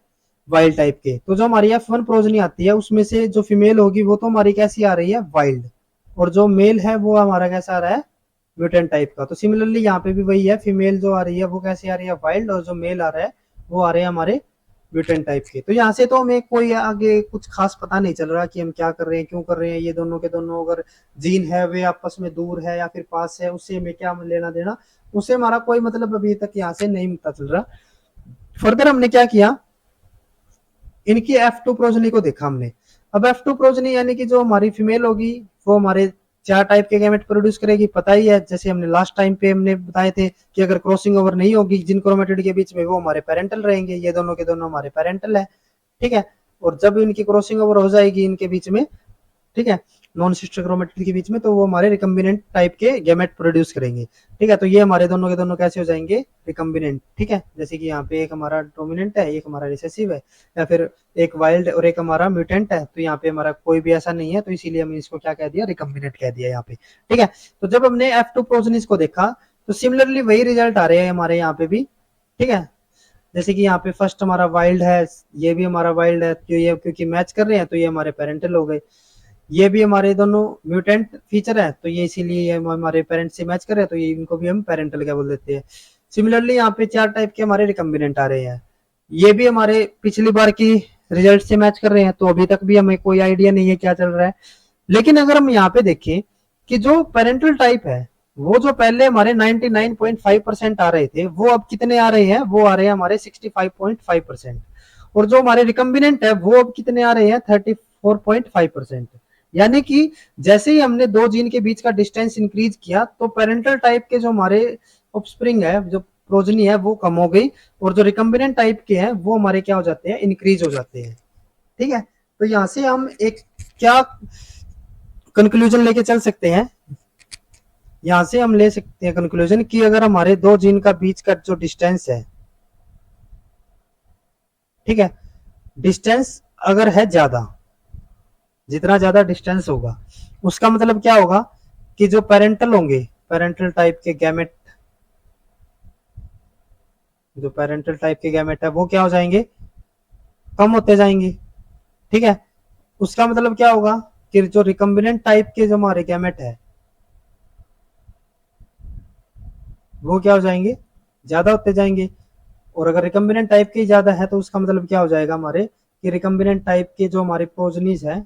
S1: वाइल्ड टाइप के। तो जो हमारी F1 प्रोजनी आती है उसमें से जो फीमेल होगी वो तो हमारी कैसी आ रही है, वाइल्ड, और जो मेल है वो हमारा कैसा आ रहा है, म्यूटेंट टाइप का। तो सिमिलरली यहाँ पे भी वही है, फीमेल जो आ रही है वो कैसे आ रही है, वाइल्ड, और जो मेल आ रहा है वो आ रहे हैं हमारे म्यूटेंट टाइप के। तो यहाँ से तो हमें कोई आगे कुछ खास पता नहीं चल रहा कि हम क्या कर रहे हैं, क्यों कर रहे हैं। ये दोनों के दोनों अगर जीन है वे आपस में दूर है या फिर पास है, उससे हमें क्या लेना देना, उससे हमारा कोई मतलब अभी तक यहाँ से नहीं पता चल रहा। फर्दर हमने क्या किया, इनकी F2 प्रोजनी को देखा हमने। अब F2 प्रोजनी यानी कि जो हमारी फीमेल होगी वो हमारे चार टाइप के गैमेट प्रोड्यूस करेगी, पता ही है। जैसे हमने लास्ट टाइम पे हमने बताए थे कि अगर क्रॉसिंग ओवर नहीं होगी जिन क्रोमेटिड के बीच में वो हमारे पेरेंटल रहेंगे, ये दोनों के दोनों हमारे पेरेंटल है, ठीक है। और जब इनकी क्रॉसिंग ओवर हो जाएगी इनके बीच में, ठीक है, नॉन सिस्टर क्रोमेटिड के बीच में, तो वो हमारे रिकम्बिनेंट टाइप के गैमेट प्रोड्यूस करेंगे, ठीक है। तो ये हमारे दोनों के दोनों कैसे हो जाएंगे, रिकम्बिनेंट, ठीक है। जैसे कि यहाँ पे एक हमारा डोमिनेंट है, एक हमारा रिसेसिव है, या फिर एक वाइल्ड और एक हमारा म्यूटेंट है। तो यहाँ पे हमारा कोई भी ऐसा नहीं है, तो इसीलिए हमने इसको क्या कह दिया, रिकम्बिनेंट कह दिया यहाँ पे, ठीक है। तो जब हमने F2 प्रोजनीज को देखा तो सिमिलरली वही रिजल्ट आ रहे हैं हमारे यहाँ पे भी, ठीक है। जैसे कि यहाँ पे फर्स्ट हमारा वाइल्ड है, ये भी हमारा वाइल्ड है, तो ये क्योंकि मैच कर रहे हैं तो ये हमारे पेरेंटल हो गए। ये भी हमारे दोनों म्यूटेंट फीचर है, तो ये इसीलिए ये हमारे पेरेंट से मैच कर रहे हैं, तो ये इनको भी हम पेरेंटल क्या बोल देते हैं। सिमिलरली यहाँ पे चार टाइप के हमारे रिकम्बिनेंट आ रहे हैं, ये भी हमारे पिछली बार की रिजल्ट से मैच कर रहे हैं, तो अभी तक भी हमें कोई आइडिया नहीं है क्या चल रहा है। लेकिन अगर हम यहाँ पे देखें कि जो पेरेंटल टाइप है वो जो पहले हमारे 99.5% आ रहे थे वो अब कितने आ रहे हैं, वो आ रहे हैं हमारे 65.5%। और जो हमारे रिकम्बिनेंट है वो अब कितने आ रहे हैं, 34.5%। यानी कि जैसे ही हमने दो जीन के बीच का डिस्टेंस इंक्रीज किया तो पेरेंटल टाइप के जो हमारे ऑफस्प्रिंग है, जो प्रोजनी है, वो कम हो गई, और जो रिकम्बिनेंट टाइप के हैं वो हमारे क्या हो जाते हैं, इंक्रीज हो जाते हैं, ठीक है। तो यहां से हम एक क्या कंक्लूजन लेके चल सकते हैं, यहां से हम ले सकते हैं कंक्लूजन कि अगर हमारे दो जीन का बीच का जो डिस्टेंस है, ठीक है, डिस्टेंस अगर है ज्यादा, जितना ज्यादा डिस्टेंस होगा उसका मतलब क्या होगा कि जो पेरेंटल होंगे, पेरेंटल टाइप के गैमेट, जो पेरेंटल टाइप के गैमेट है वो क्या हो जाएंगे, कम होते जाएंगे, ठीक है। उसका मतलब क्या होगा कि जो रिकम्बिनेंट टाइप के जो हमारे गैमेट है वो क्या हो जाएंगे, ज्यादा होते जाएंगे। और अगर रिकम्बिनेंट टाइप के ज्यादा है तो उसका मतलब क्या हो जाएगा हमारे, कि रिकम्बिनेंट टाइप के जो हमारे प्रोजनीज है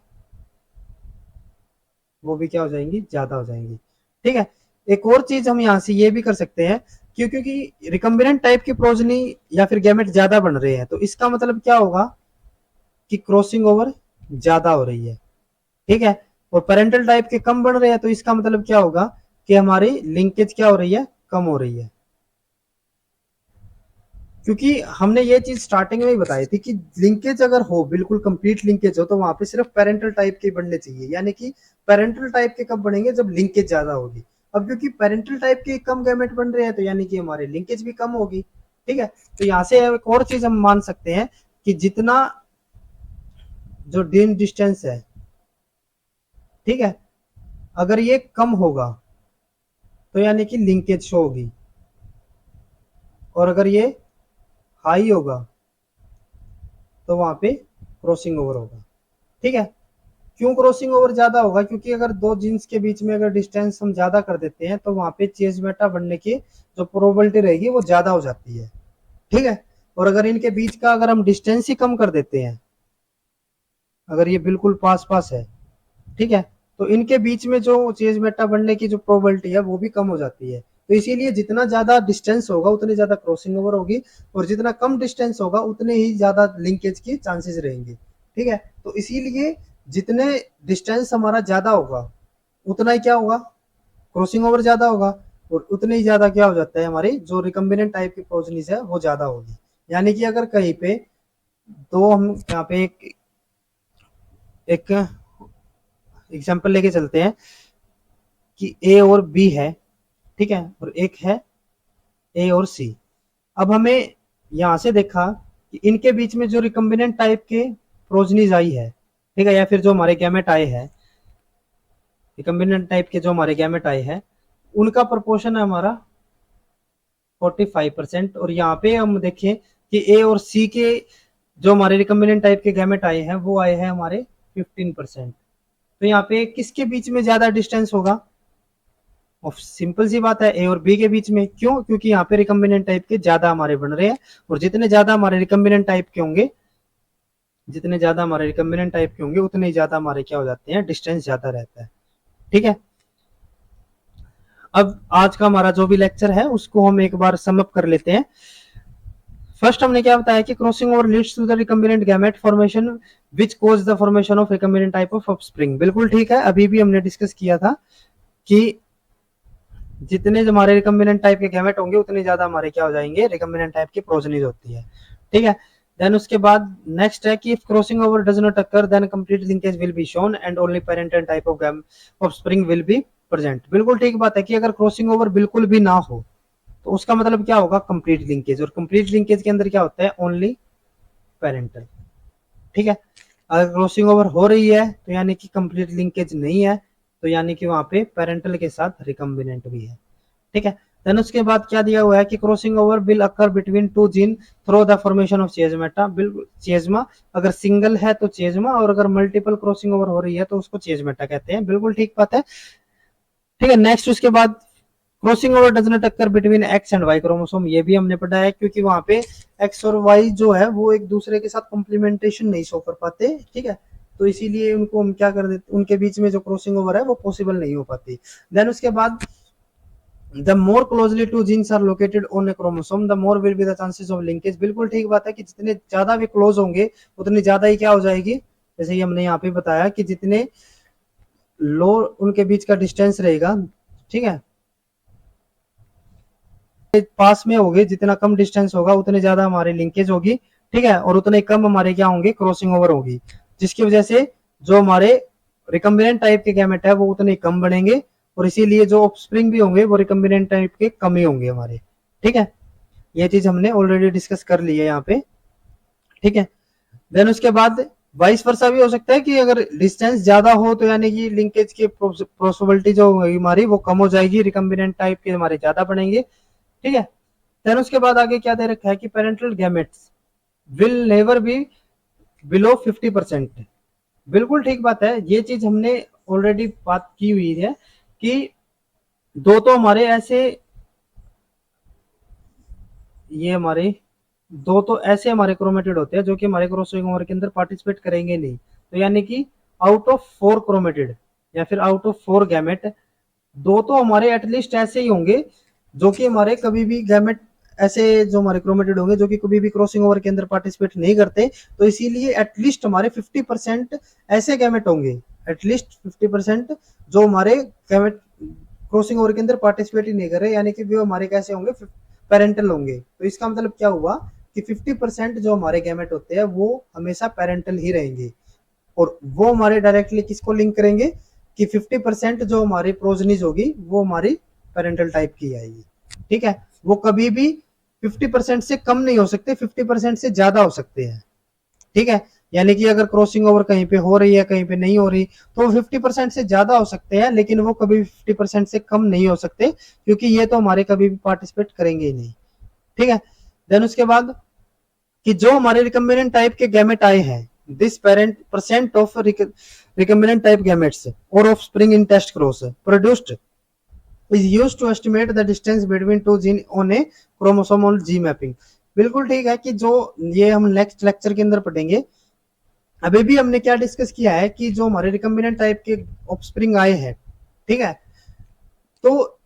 S1: वो भी क्या हो जाएंगी, ज्यादा हो जाएंगी, ठीक है। एक और चीज हम यहाँ से ये भी कर सकते हैं, क्योंकि रिकम्बिनेंट टाइप की प्रोजनी या फिर गैमेट ज्यादा बन रहे हैं तो इसका मतलब क्या होगा कि क्रॉसिंग ओवर ज्यादा हो रही है, ठीक है। और पेरेंटल टाइप के कम बन रहे हैं तो इसका मतलब क्या होगा कि हमारी लिंकेज क्या हो रही है, कम हो रही है। क्योंकि हमने ये चीज स्टार्टिंग में ही बताई थी कि लिंकेज अगर हो, बिल्कुल कंप्लीट लिंकेज हो, तो वहां पे सिर्फ पेरेंटल टाइप के बनने चाहिए। यानी कि पेरेंटल टाइप के कब बनेंगे, जब लिंकेज ज्यादा होगी। अब क्योंकि पेरेंटल टाइप के कम गैमेट बन रहे हैं तो यानी कि हमारे लिंकेज भी कम होगी, ठीक है। तो यहाँ से एक और चीज हम मान सकते हैं कि जितना जो डीन डिस्टेंस है, ठीक है, अगर ये कम होगा तो यानी कि लिंकेज शो होगी, और अगर ये हाई होगा तो वहां पे क्रॉसिंग ओवर होगा, ठीक है। क्यों क्रॉसिंग ओवर ज्यादा होगा, क्योंकि अगर दो जीन्स के बीच में अगर डिस्टेंस हम ज्यादा कर देते हैं तो वहां पे चेज मेटा बनने की जो प्रोबेबिलिटी रहेगी वो ज्यादा हो जाती है, ठीक है। और अगर इनके बीच का अगर हम डिस्टेंस ही कम कर देते हैं, अगर ये बिल्कुल पास पास है, ठीक है, तो इनके बीच में जो चेज मेटा बनने की जो प्रोबेबिलिटी है वो भी कम हो जाती है। तो इसीलिए जितना ज्यादा डिस्टेंस होगा उतनी ज्यादा क्रॉसिंग ओवर होगी, और जितना कम डिस्टेंस होगा उतने ही ज्यादा लिंकेज की चांसेस रहेंगे, ठीक है। तो इसीलिए जितने डिस्टेंस हमारा ज्यादा होगा उतना ही क्या होगा, क्रॉसिंग ओवर ज्यादा होगा, और उतने ही ज्यादा क्या हो जाता है, हमारी जो रिकम्बिनेंट टाइप की प्रोजनीज है वो ज्यादा होगी। यानी कि अगर कहीं पे दो हम यहाँ पे एक एग्जाम्पल लेके चलते हैं कि ए और बी है, ठीक है, और एक है ए और सी। अब हमें यहां से देखा कि इनके बीच में जो रिकम्बिनेंट टाइप के प्रोजनीज आई है, ठीक है, या फिर जो हमारे गैमेट आए हैं, रिकम्बिनेंट टाइप के जो हमारे गैमेट आए हैं, उनका प्रोपोर्शन है हमारा 45%। और यहाँ पे हम देखें कि ए और सी के जो हमारे रिकम्बिनेंट टाइप के गैमेट आए हैं वो आए हैं हमारे 15%। तो यहाँ पे किसके बीच में ज्यादा डिस्टेंस होगा? और सिंपल सी बात है, ए और बी के बीच में। क्यों? क्योंकि यहाँ पे रिकम्बिनेंट टाइप के ज्यादा हमारे बन रहे हैं, और जितने ज्यादा हमारे रिकम्बिनेंट टाइप के होंगे, जितने ज्यादा हमारे रिकम्बिनेंट टाइप के होंगे उतने ज्यादा हमारे क्या हो जाते हैं, डिस्टेंस ज्यादा रहता है। ठीक है, अब आज का हमारा जो भी लेक्चर है उसको हम एक बार समअप कर लेते हैं। फर्स्ट हमने क्या बताया कि crossing over leads to the recombinant gamete formation which cause the formation of recombinant type of offspring. बिल्कुल ठीक है, अभी भी हमने डिस्कस किया था कि जितने हमारे रिकम्बिनेंट टाइप के गैमेट होंगे उतने ज्यादा हमारे क्या हो जाएंगे, रिकम्बिनेंट टाइप की प्रोजेनीज होती है। ठीक है, देन उसके बाद नेक्स्ट है कि if crossing over does not occur then complete linkage will be shown and only parent and type of offspring will be present. बिल्कुल ठीक बात है कि अगर क्रॉसिंग ओवर बिल्कुल भी ना हो तो उसका मतलब क्या होगा, कंप्लीट लिंकेज। और कंप्लीट लिंकेज के अंदर क्या होता है, ओनली पेरेंटल। ठीक है, अगर क्रॉसिंग ओवर हो रही है तो यानी कि कंप्लीट लिंकेज नहीं है, तो यानी कि वहां पे पेरेंटल के साथ रिकम्बिनेंट भी है। ठीक है, देन उसके बाद क्या दिया हुआ है कि crossing over will occur between two gene through the formation of chiasmata. बिल्कुल चेजमा, अगर सिंगल है तो चेजमा, और अगर मल्टीपल क्रॉसिंग ओवर हो रही है तो उसको चेजमेटा कहते हैं। बिल्कुल ठीक बात है। ठीक है, नेक्स्ट उसके बाद crossing over does not occur between X and Y chromosome. ये भी हमने पढ़ा है, क्योंकि वहां पे एक्स और वाई जो है वो एक दूसरे के साथ कॉम्प्लीमेंटेशन नहीं शो कर पाते। ठीक है, तो इसीलिए उनको हम क्या कर देते, उनके बीच में जो क्रॉसिंग ओवर है वो पॉसिबल नहीं हो पाती। देन उसके बाद the more closely two genes are located on a chromosome the more will be the chances of linkage। बिल्कुल ठीक बात है कि जितने ज्यादा भी क्लोज होंगे उतनी ज्यादा ही क्या हो जाएगी, जैसे ही हमने यहाँ पे बताया कि जितने लो उनके बीच का डिस्टेंस रहेगा, ठीक है, पास में होंगे, जितना कम डिस्टेंस होगा उतने ज्यादा हमारी लिंकेज होगी। ठीक है, और उतने कम हमारे क्या होंगे, क्रॉसिंग ओवर होगी, जिसकी वजह से जो हमारे रिकम्बिनेंट टाइप के गैमेट है वो उतने कम बनेंगे, और इसीलिए जो ऑफस्प्रिंग भी होंगे वो रिकम्बिनेंट टाइप के कम ही होंगे हमारे। ठीक है, ये चीज हमने ऑलरेडी डिस्कस कर ली है यहाँ पे। ठीक है, देन उसके बाद वाइस वर्सा भी हो सकता है कि अगर डिस्टेंस ज्यादा हो तो यानी कि लिंकेज की पॉसिबिलिटी जो होगी हमारी वो कम हो जाएगी, रिकम्बिनेंट टाइप के हमारे ज्यादा बनेंगे। ठीक है, देन उसके बाद आगे क्या दे रखा है कि parental gametes will never be below 50%। बिल्कुल ठीक बात है, ये चीज हमने ऑलरेडी बात की हुई है कि दो तो हमारे ऐसे, ये हमारे दो तो ऐसे हमारे क्रोमेटिड होते हैं जो कि हमारे क्रॉसिंग ओवर के अंदर पार्टिसिपेट करेंगे नहीं। तो यानी कि आउट ऑफ 4 क्रोमेटिड या फिर आउट ऑफ 4 गैमेट, दो तो हमारे एटलीस्ट ऐसे ही होंगे जो कि हमारे कभी भी गैमेट, ऐसे जो हमारे क्रोमेटिड होंगे जो कि कभी भी क्रॉसिंग ओवर के अंदर पार्टिसिपेट नहीं करते। तो इसीलिए एटलीस्ट हमारे 50% ऐसे गैमेट होंगे, एटलीस्ट 50% जो हमारे गैमेट क्रॉसिंग ओवर के अंदर पार्टिसिपेट ही नहीं कर रहे, यानी कि वो हमारे कैसे होंगे, पेरेंटल होंगे। तो इसका मतलब क्या हुआ कि 50% जो हमारे गैमेट होते हैं वो हमेशा पेरेंटल ही रहेंगे, और वो हमारे डायरेक्टली किसको लिंक करेंगे कि 50% जो हमारी प्रोजनीज होगी वो हमारी पेरेंटल टाइप की आएगी। ठीक है, वो कभी भी 50% से कम नहीं हो सकते, 50% से ज्यादा हो सकते हैं। ठीक है, यानी कि अगर क्रॉसिंग ओवर कहीं पे हो रही है कहीं पे नहीं हो रही तो 50% से ज्यादा हो सकते हैं, लेकिन वो कभी 50% से कम नहीं हो सकते, क्योंकि ये तो हमारे कभी भी पार्टिसिपेट करेंगे ही नहीं। ठीक है, देन उसके बाद कि जो हमारे रिकम्बिनेंट टाइप के गैमेट आए हैं, this parent percent of recombinant type gametes और offspring in test cross produced is used to estimate the distance between two gene on a chromosomal G mapping। बिल्कुल ठीक है कि जो ये हम नेक्स्ट लेक्चर के अंदर पढ़ेंगे। अभी भी हमने क्या डिस्कस किया है कि जो हमारे रिकम्बिनेंट टाइप के ऑफस्प्रिंग आए हैं, ठीक है, तो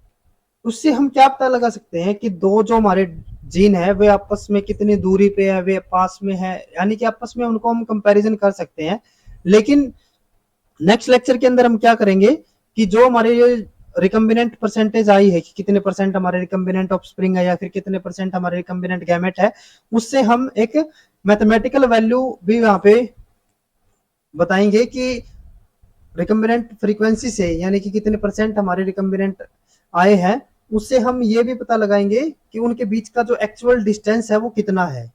S1: उससे हम क्या पता लगा सकते हैं कि दो जो हमारे जीन है वे आपस में कितनी दूरी पे है, वे पास में है, यानी कि आपस में उनको हम कंपैरिजन कर सकते हैं। लेकिन नेक्स्ट लेक्चर के अंदर हम क्या करेंगे कि जो हमारे ये रिकम्बिनेंट परसेंटेज आई है कि कितने परसेंट हमारे रिकम्बिनेंट ऑफस्प्रिंग है या फिर कितने परसेंट हमारे रिकम्बिनेंट गैमेट है, उससे हम एक मैथमेटिकल वैल्यू भी वहां पे बताएंगे कि रिकम्बिनेंट फ्रीक्वेंसी से, यानी कि कितने परसेंट हमारे रिकम्बिनेंट आए हैं उससे हम ये भी पता लगाएंगे कि उनके बीच का जो एक्चुअल डिस्टेंस है वो कितना है।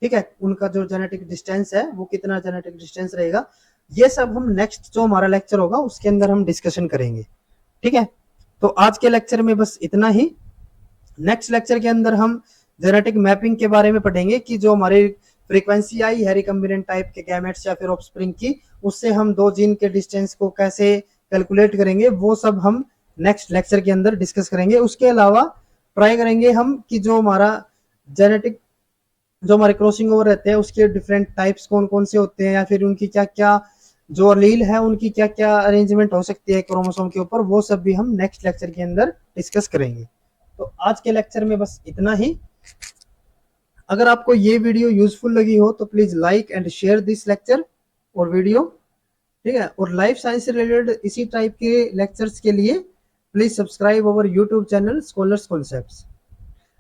S1: ठीक है, उनका जो जेनेटिक डिस्टेंस है वो कितना जेनेटिक डिस्टेंस रहेगा। ये सब हम नेक्स्ट जो हमारा लेक्चर होगा उसके अंदर हम डिस्कशन करेंगे। ठीक है, तो आज के लेक्चर में बस इतना ही। नेक्स्ट लेक्चर के अंदर हम जेनेटिक मैपिंग के बारे में पढ़ेंगे कि जो हमारी फ्रीक्वेंसी आई है रिकम्बिनेंट टाइप के गैमेट्स या फिर ऑफस्प्रिंग की, उससे हम दो जीन के डिस्टेंस को कैसे कैलकुलेट करेंगे, वो सब हम नेक्स्ट लेक्चर के अंदर डिस्कस करेंगे। उसके अलावा ट्राई करेंगे हम कि जो हमारा जेनेटिक जो हमारे क्रॉसिंग ओवर रहते हैं उसके डिफरेंट टाइप्स कौन कौन से होते हैं, या फिर उनकी क्या क्या जो अलील है उनकी क्या क्या अरेंजमेंट हो सकती है क्रोमोसोम के ऊपर, वो सब भी हम नेक्स्ट लेक्चर के अंदर डिस्कस करेंगे। तो आज के लेक्चर में बस इतना ही। अगर आपको ये वीडियो यूजफुल लगी हो तो please like and share this lecture और वीडियो। ठीक है, और लाइफ साइंस से रिलेटेड इसी टाइप के लेक्चर्स के लिए please subscribe our YouTube channel scholars concepts.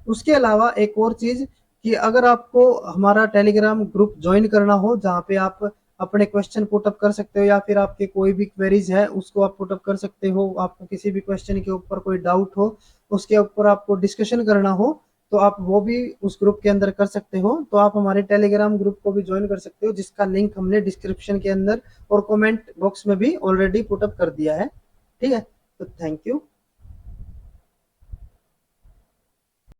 S1: उसके अलावा एक और चीज कि अगर आपको हमारा टेलीग्राम ग्रुप ज्वाइन करना हो जहाँ पे आप अपने क्वेश्चन पुटअप कर सकते हो, या फिर आपके कोई भी क्वेरीज है उसको आप पुटअप कर सकते हो, आपको किसी भी क्वेश्चन के ऊपर कोई डाउट हो, उसके ऊपर आपको डिस्कशन करना हो, तो आप वो भी उस ग्रुप के अंदर कर सकते हो। तो आप हमारे टेलीग्राम ग्रुप को भी ज्वाइन कर सकते हो, जिसका लिंक हमने डिस्क्रिप्शन के अंदर और कमेंट बॉक्स में भी ऑलरेडी पुटअप कर दिया है। ठीक है, तो थैंक यू।